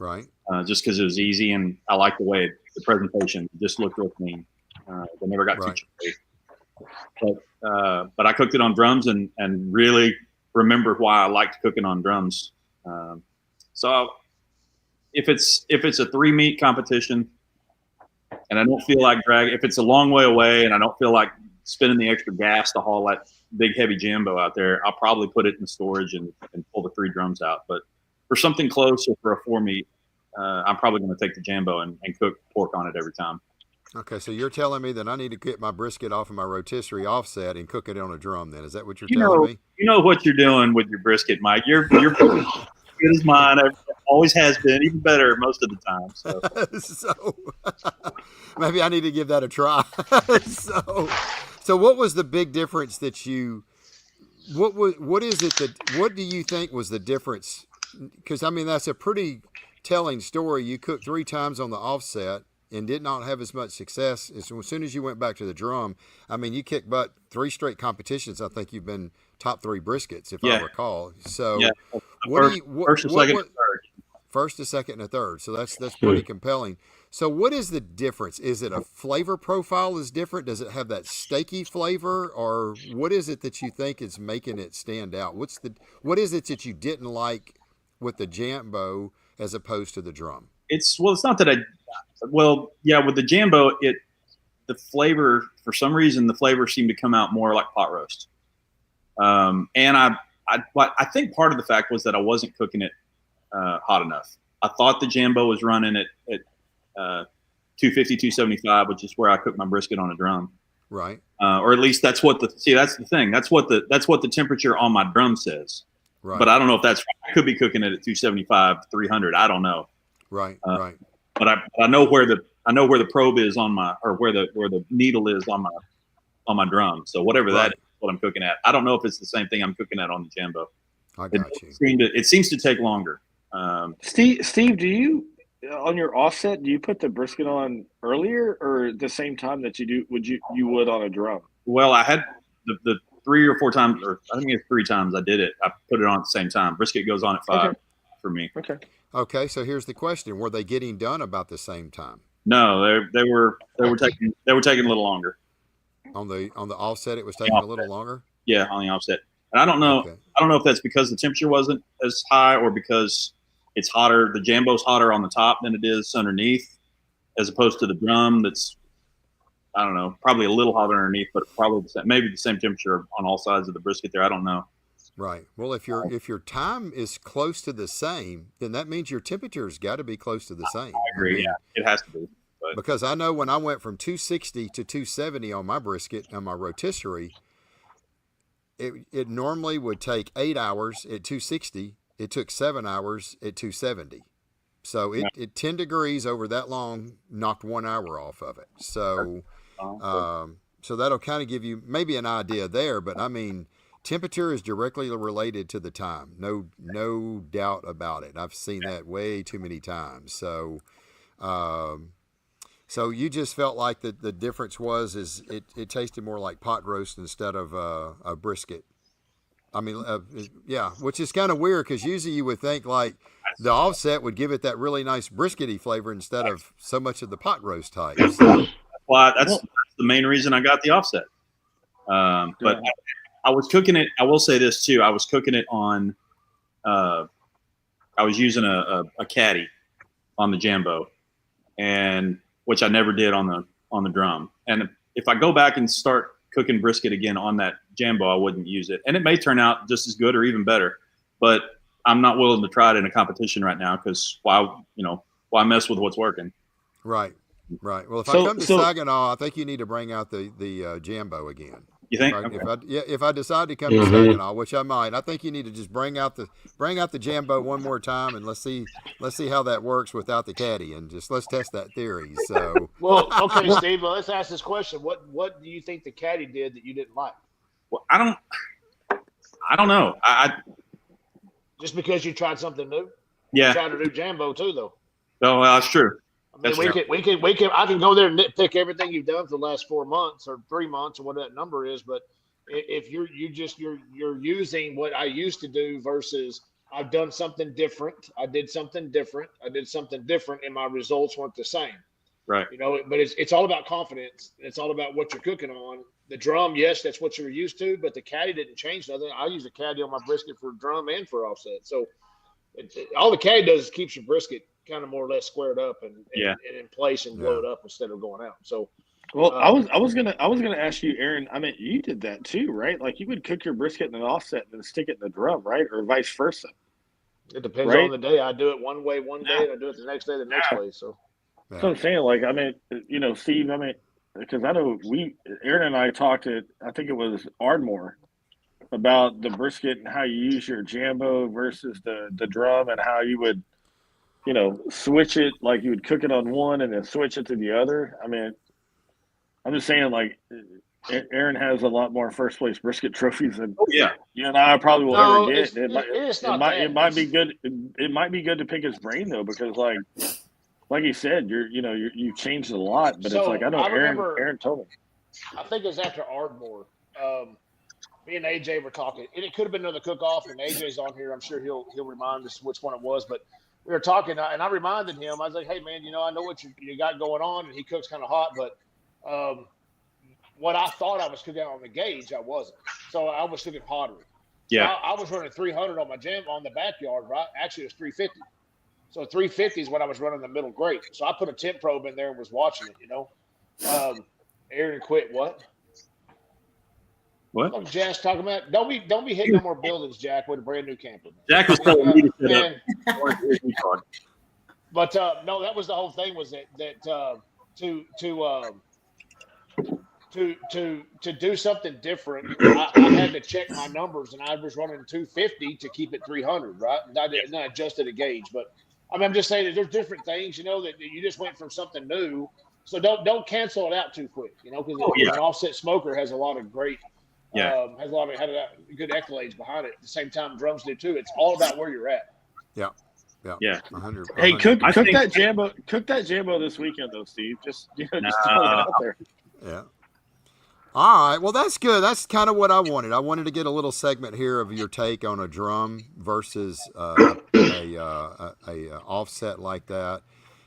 Right. Just because it was easy and I liked the way the presentation just looked real clean. They never got too chunky. But I cooked it on drums and really remember why I liked cooking on drums. So if it's a 3 meat competition and I don't feel like if it's a long way away and I don't feel like spending the extra gas to haul that big heavy Jambo out there, I'll probably put it in storage and pull the 3 drums out. But for something close or for a 4 meat, I'm probably going to take the Jambo and cook pork on it every time. Okay, so you're telling me that I need to get my brisket off of my rotisserie offset and cook it on a drum then. Is that what you're telling me? You know what you're doing with your brisket, Mike. You're good as mine. It always has been, even better most of the time. So maybe I need to give that a try. So what was the big difference that what do you think was the difference? Because I mean, that's a pretty telling story. You cooked 3 times on the offset and did not have as much success. As soon as you went back to the drum, I mean, you kicked butt 3 straight competitions. I think you've been top 3 briskets, if I recall. So first, second, and third. First, a second, and a third. So that's pretty compelling. So what is the difference? Is it a flavor profile is different? Does it have that steaky flavor, or what is it that you think is making it stand out? What is it that you didn't like with the Jambo as opposed to the drum? It's not that with the Jambo, the flavor, for some reason, the flavor seemed to come out more like pot roast. And I think part of the fact was that I wasn't cooking it hot enough. I thought the Jambo was running at 250, 275, which is where I cook my brisket on a drum. Right. Or at least that's the thing. That's what the temperature on my drum says. Right. But I don't know if that's right. I could be cooking it at 275, 300. I don't know. Right. But I know where the probe is on my, or where the needle is on my drum. So whatever that is, what I'm cooking at. I don't know if it's the same thing I'm cooking at on the Jambo. I got you. It seems to take longer. Steve, do you on your offset? Do you put the brisket on earlier or the same time that you would on a drum? Well, I had the 3 or 4 times, or I think it's 3 times I did it. I put it on at the same time. Brisket goes on at 5 for me. Okay. So here's the question: were they getting done about the same time? No, they were taking a little longer. On the offset, it was taking a little longer. Yeah, on the offset. And I don't know. Okay. I don't know if that's because the temperature wasn't as high or because it's hotter. The Jambo's hotter on the top than it is underneath, as opposed to the drum that's, I don't know, probably a little hotter underneath, but probably maybe the same temperature on all sides of the brisket there. I don't know. Right. Well, if your time is close to the same, then that means your temperature's got to be close to the same. I agree. Yeah, it has to be. But. Because I know when I went from 260 to 270 on my brisket on my rotisserie, it normally would take 8 hours at 260. It took 7 hours at 270. So it 10 degrees over that long knocked 1 hour off of it. So so that'll kind of give you maybe an idea there. But I mean, temperature is directly related to the time. No doubt about it. I've seen that way too many times. So so you just felt like the difference is it tasted more like pot roast instead of a brisket. I mean, yeah, which is kind of weird because usually you would think like the offset would give it that really nice briskety flavor instead of so much of the pot roast type. So. Well, that's the main reason I got the offset. But I was cooking it. I will say this too. I was cooking it on. I was using a caddy on the Jambo, and which I never did on the drum. And if I go back and start cooking brisket again on that Jambo, I wouldn't use it. And it may turn out just as good or even better, but I'm not willing to try it in a competition right now because why mess with what's working? Right. Well, if I come to Saginaw, I think you need to bring out the Jambo again. You think? If I decide to come to Saginaw, which I might, I think you need to just bring out the Jambo one more time and let's see how that works without the caddy and just let's test that theory. So well, okay, Steve, let's ask this question: What do you think the caddy did that you didn't like? Well, I don't know. I just because you tried something new. Yeah, you tried a new Jambo too, though. No, that's true. I mean, we can. I can go there and nitpick everything you've done for the last 4 months or 3 months or what that number is. But if you're using what I used to do versus I've done something different. I did something different, and my results weren't the same. Right. But it's all about confidence. It's all about what you're cooking on. The drum, yes, that's what you were used to, but the caddy didn't change nothing. I use a caddy on my brisket for drum and for offset. So all the caddy does is keeps your brisket kind of more or less squared up and in place and blow it up instead of going out. So, well, I was gonna ask you, Aaron. I mean, you did that too, right? Like you would cook your brisket in an offset and then stick it in the drum, right, or vice versa. It depends on the day. I do it one way one day, and I do it the next day the next way. So, that's what I'm saying. Like, I mean, Steve. I mean, because I know Aaron and I talked at, I think it was Ardmore, about the brisket and how you use your Jambo versus the drum and how you would. Switch it, like you would cook it on one and then switch it to the other. I mean, I'm just saying, like, Aaron has a lot more first place brisket trophies than you and I probably will ever get. It might be good. It might be good to pick his brain though, because like he said, you changed a lot, but it's like I know Aaron told me. I think it was after Ardmore. Me and AJ were talking, and it could have been another cook-off. And AJ's on here. I'm sure he'll remind us which one it was, but. We were talking, and I reminded him. I was like, "Hey, man, I know what you got going on." And he cooks kind of hot, but what I thought I was cooking on the gauge, I wasn't. So I was cooking hotter. Yeah, I was running 300 on my jam on the backyard, right? Actually, it was 350. So 350 is what I was running the middle grate. So I put a temp probe in there and was watching it. Aaron quit. What? What? Jack's talking about? Don't be hitting no more buildings, Jack, with a brand new camper. Jack was telling me to shut up. But no, that was the whole thing. Was that to do something different? I had to check my numbers, and I was running 250 to keep it 300, right? And I adjusted a gauge, but I mean, I'm just saying that there's different things, that you just went from something new. So don't cancel it out too quick, because an offset smoker has a lot of great. Has a lot of good accolades behind it. At the same time, drums do too. It's all about where you're at. Yeah. 100. Hey, cook that Jambo. Cook that Jambo this weekend, though, Steve. Just throw it out there. Yeah. All right. Well, that's good. That's kind of what I wanted. I wanted to get a little segment here of your take on a drum versus a offset like that.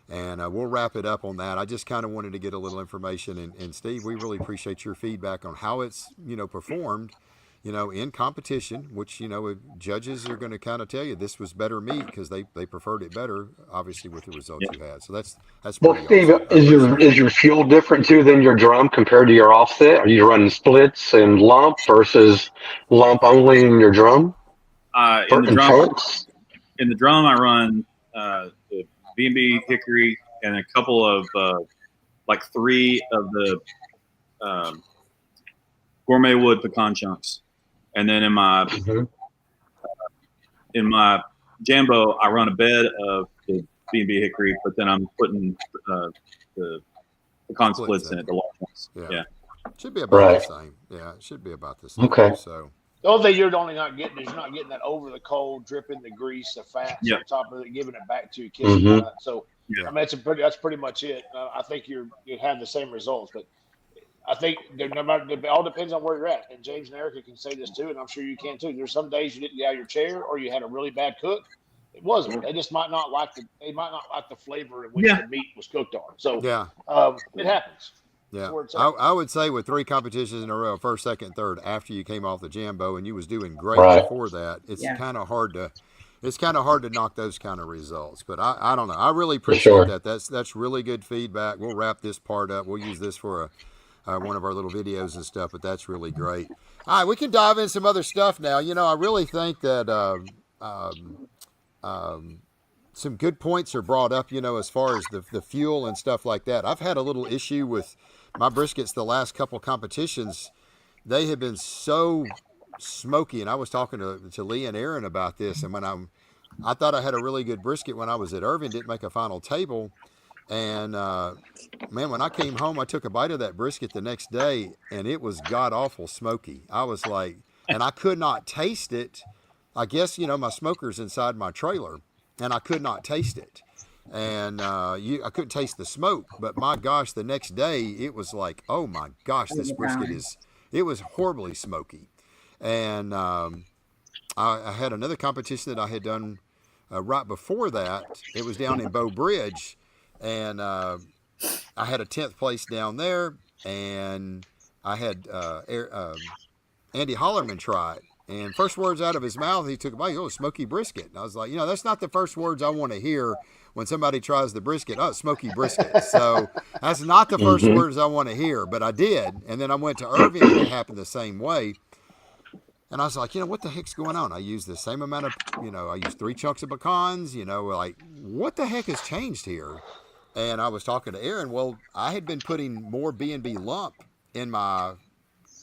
And we'll wrap it up on that. I just kind of wanted to get a little information. And Steve, we really appreciate your feedback on how it's, performed, in competition, which, judges are going to kind of tell you this was better meat because they preferred it better, obviously, with the results you had. So that's Well, pretty Steve, awesome. is your fuel different too than your drum compared to your offset? Are you running splits and lump versus lump only in your drum? In the drum, I run the B&B hickory and a couple of like 3 of the gourmet wood pecan chunks, and then in my Jambo, I run a bed of the B&B hickory, but then I'm putting the pecan splits in it, the long ones. Yeah. Should be about the same. Yeah, it should be about the same. Okay. So the only thing you're only not getting is you're not getting that over the coal, dripping the grease, the fats on top of it, giving it back to you, kissing it. So I mean, that's pretty much it. I think you have the same results, but I think no matter, it all depends on where you're at. And James and Arica can say this too, and I'm sure you can too. There's some days you didn't get out of your chair, or you had a really bad cook. It wasn't. They just might not like the flavor in which the meat was cooked on. So it happens. Yeah, I would say with 3 competitions in a row, first, second, third, after you came off the Jambo and you was doing great before that, it's kind of hard to knock those kind of results. But I don't know. I really appreciate that. That's really good feedback. We'll wrap this part up. We'll use this for one of our little videos and stuff. But that's really great. All right, we can dive in some other stuff now. I really think that some good points are brought up. As far as the fuel and stuff like that. I've had a little issue with my briskets the last couple competitions. They have been so smoky, and I was talking to Lee and Aaron about this, and when I thought I had a really good brisket when I was at Irving, didn't make a final table, and man, when I came home, I took a bite of that brisket the next day, and it was god-awful smoky. I was like, and I could not taste it. I guess, my smoker's inside my trailer, and I could not taste it. And I couldn't taste the smoke, but my gosh, the next day it was like, oh my gosh, this brisket it was horribly smoky. And I had another competition that I had done right before that. It was down in Bow Bridge, and I had a 10th place down there, and I had Andy Hollerman try it. And first words out of his mouth, he took a bite. Oh, smoky brisket. And I was like, that's not the first words I want to hear when somebody tries the brisket. Oh, smoky brisket. So that's not the first words I want to hear, but I did. And then I went to Irving, and it happened the same way. And I was like, what the heck's going on? I used the same amount of, I used 3 chunks of pecans, like, what the heck has changed here? And I was talking to Aaron. Well, I had been putting more B&B lump in my...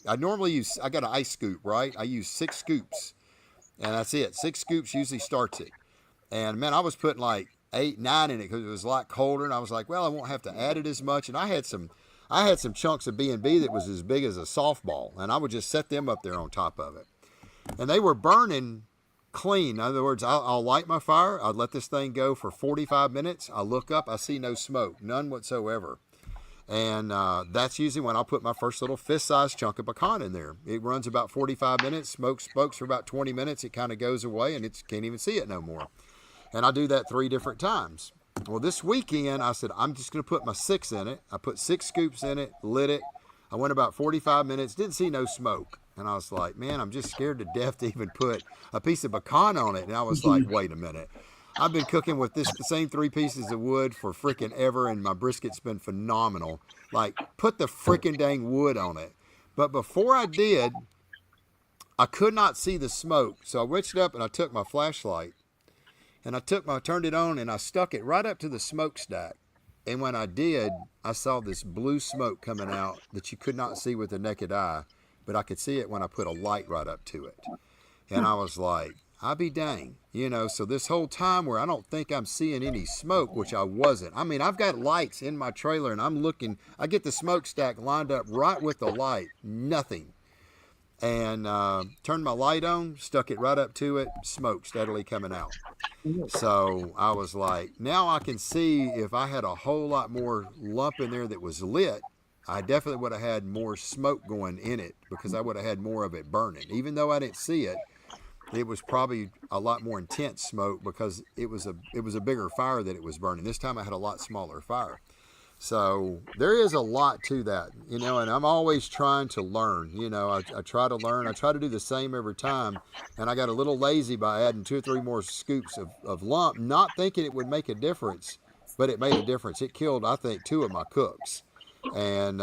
I got an ice scoop, right? I use 6 scoops, and that's it. 6 scoops usually starts it. And man, I was putting like 8, 9 in it because it was a lot colder, and I was like, well, I won't have to add it as much. And I had some chunks of B&B that was as big as a softball, and I would just set them up there on top of it. And they were burning clean. In other words, I'll light my fire. I'd let this thing go for 45 minutes. I look up, I see no smoke, none whatsoever. And that's usually when I'll put my first little fist-sized chunk of pecan in there. It runs about 45 minutes, smokes for about 20 minutes. It kind of goes away, and it can't even see it no more. And I do that 3 different times. Well, this weekend, I said, I'm just going to put my 6 in it. I put 6 scoops in it, lit it. I went about 45 minutes, didn't see no smoke. And I was like, man, I'm just scared to death to even put a piece of pecan on it. And I was like, wait a minute. I've been cooking with the same 3 pieces of wood for freaking ever, and my brisket's been phenomenal. Like, put the freaking dang wood on it. But before I did, I could not see the smoke. So I reached up and I took my flashlight, and I turned it on, and I stuck it right up to the smokestack. And when I did, I saw this blue smoke coming out that you could not see with the naked eye, but I could see it when I put a light right up to it. And I was like, I'll be dang. So this whole time where I don't think I'm seeing any smoke, which I wasn't. I mean, I've got lights in my trailer, and I'm looking. I get the smokestack lined up right with the light. Nothing. And turned my light on, stuck it right up to it, smoke steadily coming out. So I was like, now I can see if I had a whole lot more lump in there that was lit, I definitely would have had more smoke going in it because I would have had more of it burning. Even though I didn't see it, it was probably a lot more intense smoke because it was a bigger fire that it was burning. This time I had a lot smaller fire. So there is a lot to that, you know, and I'm always trying to learn. You know, I try to learn. I try to do the same every time. And I got a little lazy by adding 2 or 3 more scoops of lump, not thinking it would make a difference, but it made a difference. It killed, I think, 2 of my cooks. And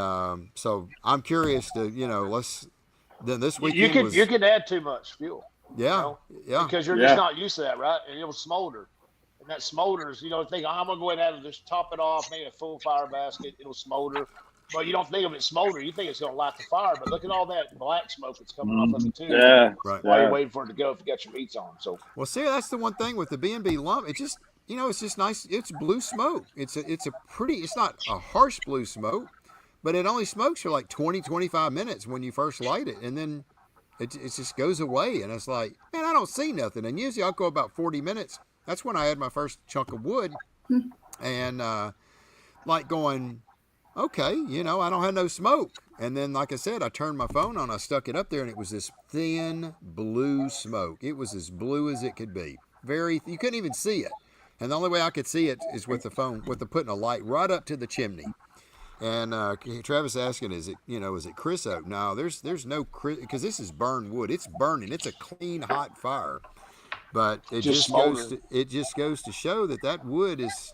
so I'm curious to, you know, then this weekend you could add too much fuel. Yeah, you know, yeah. Because you're just not used to that, right? And it'll smolder. And that smolders, you know, think I'm gonna go ahead and just top it off, maybe a full fire basket, it'll smolder. But you don't think of it smolder, you think it's gonna light the fire. But look at all that black smoke that's coming off of it too. Yeah. Right. While you're waiting for it to go if you got your meats on. So well, see, that's the one thing with the B&B lump. It just, you know, it's just nice. It's blue smoke. It's a pretty. It's not a harsh blue smoke, but it only smokes for like 20, 25 minutes when you first light it, and then it just goes away. And it's like, man, I don't see nothing. And usually I'll go about 40 minutes. That's when I had my first chunk of wood, and like going, okay, you know, I don't have no smoke. And then, like I said, I turned my phone on, I stuck it up there, and it was this thin blue smoke. It was as blue as it could be. You couldn't even see it. And the only way I could see it is with the phone, putting a light right up to the chimney. And Travis asking, is it Chris oak? No, there's no Chris, because this is burned wood. It's burning. It's a clean, hot fire. But it just goes to show that wood is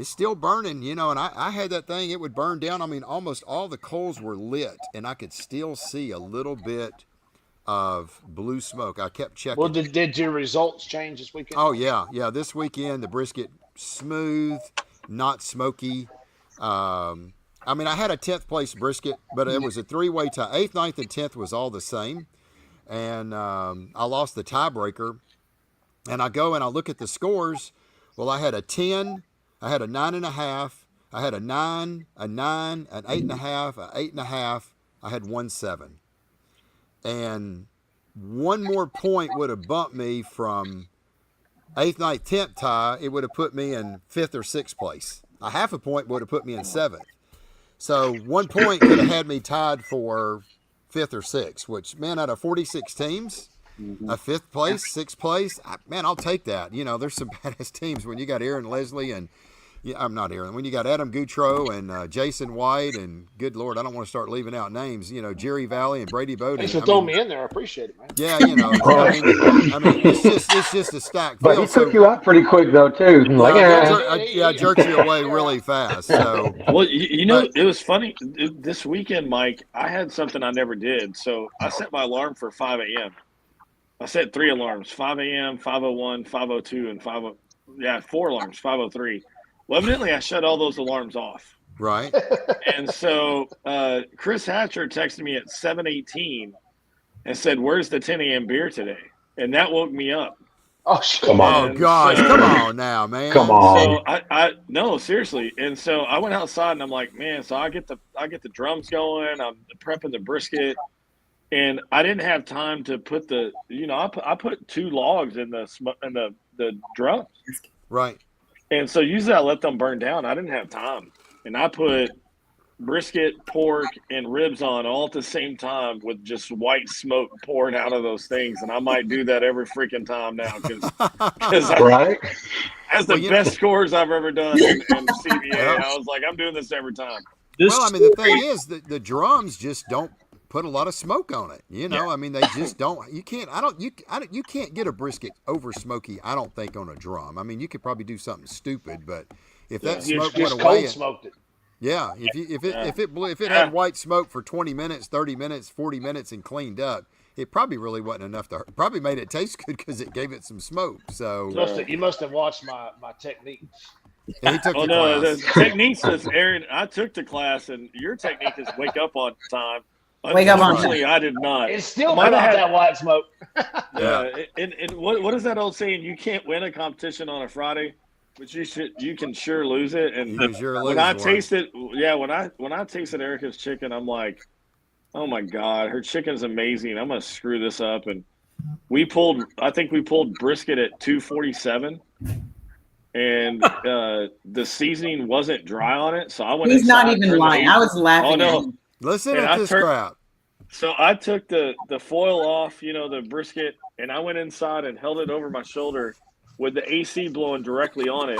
still burning, you know. And I had that thing; it would burn down. I mean, almost all the coals were lit, and I could still see a little bit of blue smoke. I kept checking. Well, did your results change this weekend? Oh yeah. This weekend the brisket smooth, not smoky. I mean, I had a 10th place brisket, but it was a 3-way tie. 8th, 9th, and 10th was all the same, and I lost the tiebreaker. And I go and I look at the scores. Well, I had a 10, I had a 9.5, I had a 9, an 8.5, an 8.5. I had 1.7. And one more point would have bumped me from 8th, 9th, 10th tie. It would have put me in 5th or 6th place. A half a point would have put me in 7th. So 1 point could have had me tied for 5th or 6th, which, man, out of 46 teams, a 5th place, 6th place, man, I'll take that. You know, there's some badass teams when you got Aaron Leslie and, I'm not Aaron, when you got Adam Goutreau and Jason White and, good Lord, I don't want to start leaving out names, you know, Jerry Valley and Brady Bowden. Thanks for throwing me in there. I appreciate it, man. Yeah, you know, I mean, it's just a stacked field. But he took you out pretty quick, though, too. Like, I jerked you away really fast. So, well, you know, it was funny. This weekend, Mike, I had something I never did. So I set my alarm for 5 a.m. I set 3 alarms, 5 a.m., 5:01, 5:02, and 4 alarms, 5:03. Well, evidently I shut all those alarms off. Right. And so Chris Hatcher texted me at 7:18 and said, "Where's the 10 a.m. beer today?" And that woke me up. Oh, come on. Oh, gosh. Come on now, man. Come on. So no, seriously. And so I went outside and I'm like, man, so I get the drums going. I'm prepping the brisket. And I didn't have time to put I put 2 logs in the drums. Right. And so usually I let them burn down. I didn't have time. And I put brisket, pork, and ribs on all at the same time with just white smoke pouring out of those things. And I might do that every freaking time now because right? That's the best scores I've ever done in CBA. I was like, I'm doing this every time. Well, I mean, the thing is that the drums just don't put a lot of smoke on it. You know, I mean, they just don't. You can't get a brisket over smoky, I don't think, on a drum. I mean, you could probably do something stupid, but if that smoke went away, smoked it. Yeah, if it had white smoke for 20 minutes, 30 minutes, 40 minutes, and cleaned up, it probably really wasn't enough to probably made it taste good because it gave it some smoke. So you must have watched my techniques. Yeah, he took the class. The techniques is, Aaron, I took the class, and your technique is wake up on time. Wake up on time. I did not. It's still not that white smoke. Yeah. And what is that old saying? You can't win a competition on a Friday, but you can sure lose it. And when I tasted Erica's chicken, I'm like, oh my God, her chicken's amazing. I'm gonna screw this up. And I think we pulled brisket at 247. And the seasoning wasn't dry on it, so I went. He's not even lying. I was laughing. Oh no! Listen to this crap. So I took the foil off, the brisket, and I went inside and held it over my shoulder with the AC blowing directly on it.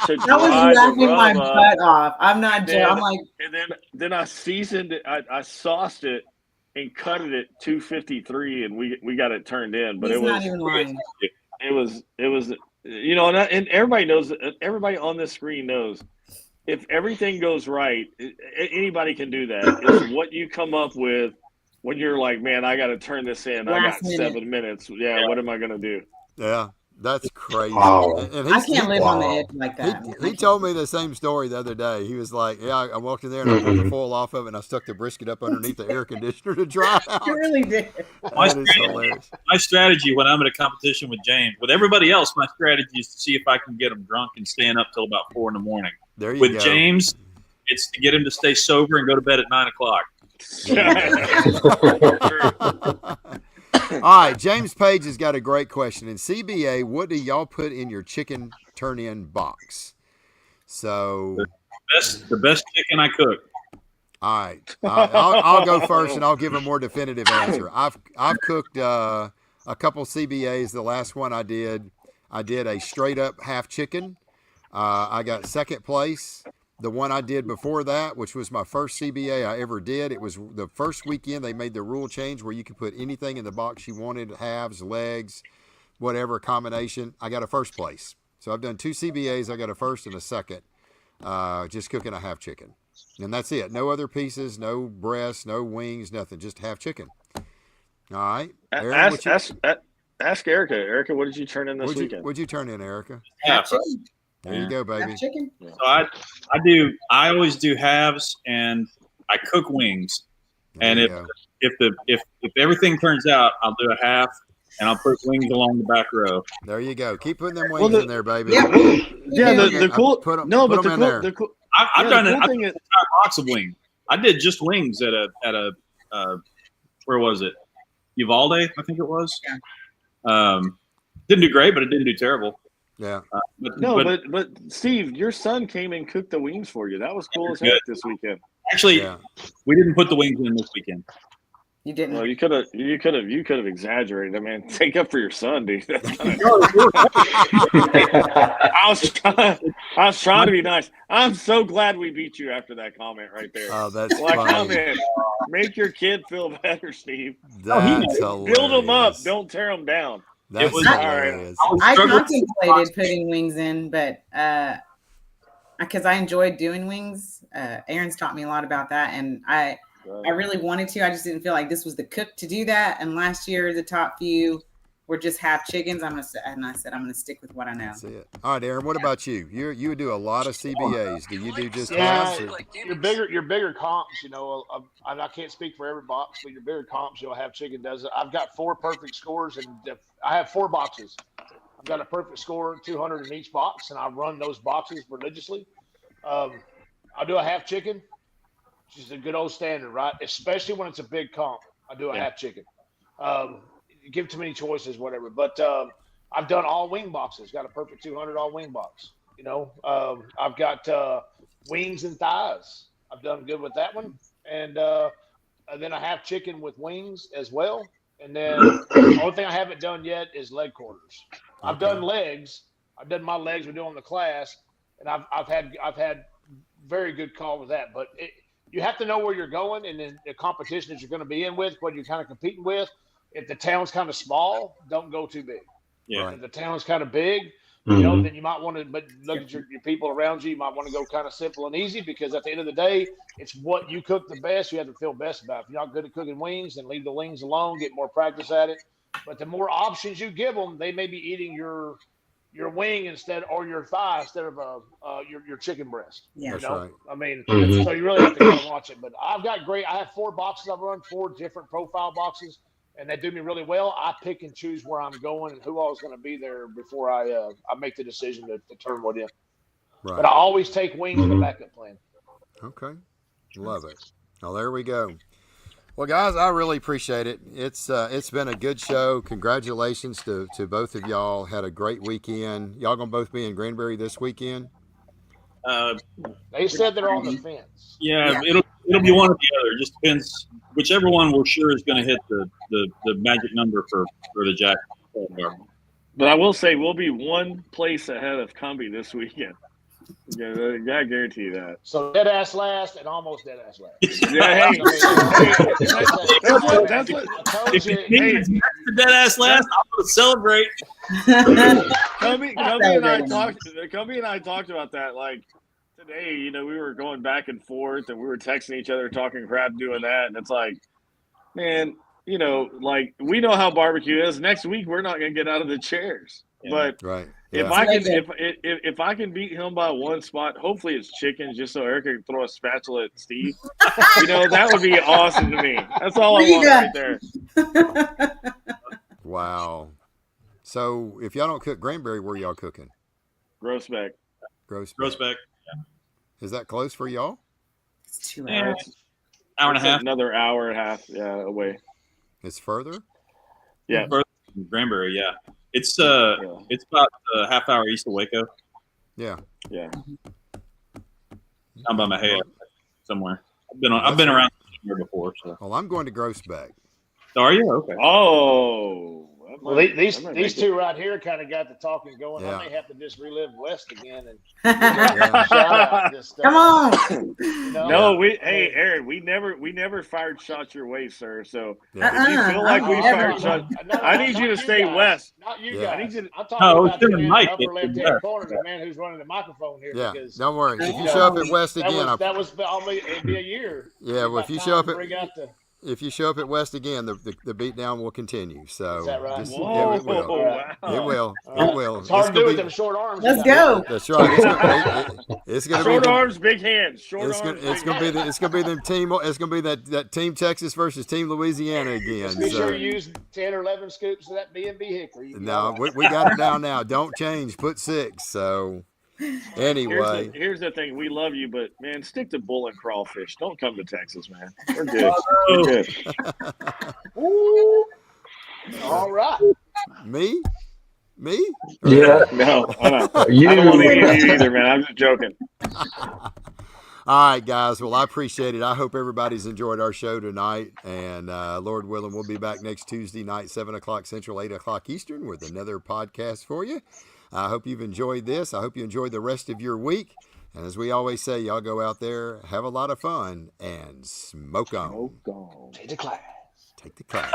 to I was dry the laughing my rub up. butt off. I'm not joking. I'm like, And then I seasoned it. I sauced it and cut it at 253, and we got it turned in. But he's not even lying. it was and everybody knows. Everybody on this screen knows. If everything goes right, anybody can do that. It's what you come up with when you're like, man, I got to turn this in. I got 7 minutes. Yeah, what am I going to do? Yeah, that's crazy. Wow. And I can't live on the edge like that. He told me the same story the other day. He was like, yeah, I walked in there and I pulled the foil off of it and I stuck the brisket up underneath the air conditioner to dry out. He really did. That is hilarious. My strategy when I'm in a competition with James, with everybody else, my strategy is to see if I can get them drunk and staying up till about 4 in the morning. There you With go. James, it's to get him to stay sober and go to bed at 9 o'clock. All right, James Page has got a great question. In CBA, what do y'all put in your chicken turn-in box? So The best chicken I cook. all right, I'll go first, and I'll give a more definitive answer. I've cooked a couple CBAs. The last one I did a straight up half chicken. I got second place. The one I did before that, which was my first CBA I ever did, it was the first weekend they made the rule change where you could put anything in the box you wanted, halves, legs, whatever combination. I got a first place. So I've done 2 CBAs. I got a first and a second, just cooking a half chicken. And that's it. No other pieces, no breasts, no wings, nothing. Just half chicken. All right. Aaron, ask Erica. Erica, what did you turn in this weekend? What'd you turn in, Erica? Half. There you go, baby. Half chicken. So I always do halves, and I cook wings. And if everything turns out, I'll do a half, and I'll put wings along the back row. There you go. Keep putting them wings in there, baby. Yeah, the cool. Put them the in there. I've done an entire box of wings. I did just wings at a where was it? Uvalde, I think it was. Didn't do great, but it didn't do terrible. Yeah. But Steve, your son came and cooked the wings for you. That was cool as heck this weekend. Actually, we didn't put the wings in this weekend. You didn't. Well, you could have exaggerated. I mean, take up for your son, dude. I was trying to be nice. I'm so glad we beat you after that comment right there. Oh, that's funny. Come in, make your kid feel better, Steve. That's build them up. Don't tear them down. That's hilarious. I contemplated putting wings in, but because I enjoyed doing wings, Aaron's taught me a lot about that, and I really wanted to. I just didn't feel like this was the cook to do that. And last year, the top few were just half chickens. I said I'm going to stick with what I know. That's it. All right, Aaron. What about you? You would do a lot of CBAs. Do you do just halves? Your bigger comps. You know, I can't speak for every box, but your bigger comps, you'll have chicken does it. I've got 4 perfect scores, and I have 4 boxes. I've got a perfect score, 200 in each box, and I run those boxes religiously. I'll do a half chicken, which is a good old standard, right? Especially when it's a big comp. I do a half chicken. Give too many choices, whatever. But I've done all wing boxes. Got a perfect 200 all wing box. You know, I've got wings and thighs. I've done good with that one, and then a half chicken with wings as well. And then the only thing I haven't done yet is leg quarters. I've done legs. I've done my legs. We're doing the class, and I've had very good call with that. But you have to know where you're going, and then the competition that you're going to be in with, what you're kind of competing with. If the town's kind of small, don't go too big. Yeah. If the town's kind of big, you know, then you might want to, but look at your people around you. You might want to go kind of simple and easy, because at the end of the day, it's what you cook the best. You have to feel best about. If you're not good at cooking wings, then leave the wings alone. Get more practice at it. But the more options you give them, they may be eating your wing or your thigh instead of your chicken breast. Yeah, you know? right. I mean, so you really have to kind of watch it. But I have 4 boxes. I've run 4 different profile boxes, and they do me really well. I pick and choose where I'm going and who all's going to be there before I make the decision to turn one in. Right. But I always take wings in the backup plan. Okay. Love it. Well, there we go. Well, guys, I really appreciate it. It's been a good show. Congratulations to both of y'all. Had a great weekend. Y'all gonna both be in Granbury this weekend? They said they're on the fence. Yeah. It'll be one or the other. It just depends. Whichever one we're sure is going to hit the magic number for the jack. But I will say we'll be one place ahead of Cumbie this weekend. Yeah, I guarantee you that. So dead ass last and almost dead ass last. Yeah, hey, that's what I told If you. you think the dead ass last, I'm going to celebrate. Cubby and I talked about that. Like today, you know, we were going back and forth, and we were texting each other, talking crap, doing that, and it's like, man, you know, like we know how barbecue is. Next week, we're not going to get out of the chairs, but Right. if Yeah. I can, if I can beat him by one spot, hopefully it's chickens, just so Erica can throw a spatula at Steve. You know, that would be awesome to me. That's all I want right there. Wow. So if y'all don't cook Granbury, where y'all cooking? Grossbeck. Grossbeck. Is that close for y'all? It's 2 Yeah, hours. hour and a half. Another hour and a half, away. It's further? Yeah. Further than Granbury, yeah. It's about a half hour east of Waco. Yeah. Yeah. Down by my head somewhere. I've been around here before. So. Well, I'm going to Grossbeck. Oh, are you? Okay. Oh. Well, these two right here kind of got the talking going. Yeah. I may have to just relive West again and Yeah. shout out this stuff. Come on. You know? No, hey, Aaron, we never fired shots your way, sir. So Yeah. if you feel like we fired No, shots, I need you to stay guys. west. Not you Yeah. I guys. need you to. I'm talking No, about it's the in man Mike. in the upper It's in left-hand West. corner, the man who's running the microphone here. Yeah. Because Don't worry. If you know, show up at West that again, was it'd be a year. yeah. Well, if you show up at bring out the. if you show up at West again, the beatdown will continue. So Is that right? just- Whoa, it will. wow. It will. All right. It will. It's hard to gonna do with be- them short arms. Let's you got. go. That's right. It's gonna Short be arms, big hands. Short it's arms, gonna, it's big gonna be hands. it's gonna be them team. It's gonna be that team Texas versus team Louisiana again. Just be So sure you use 10 or 11 scoops of that B&B Hickory. You no, we got it down now. Don't change. Put 6. So anyway, Here's the thing. We love you, but man, stick to bull and crawfish. Don't come to Texas, man. We're good. We're good. All right. me. Yeah. No, I don't You. want any of you either, man. I'm just joking. All right, guys. Well, I appreciate it. I hope everybody's enjoyed our show tonight. And Lord willing, we'll be back next Tuesday night, 7 o'clock Central, 8 o'clock Eastern, with another podcast for you. I hope you've enjoyed this. I hope you enjoyed the rest of your week. And as we always say, y'all go out there, have a lot of fun, and smoke on. Oh, God. Take the class. Take the class.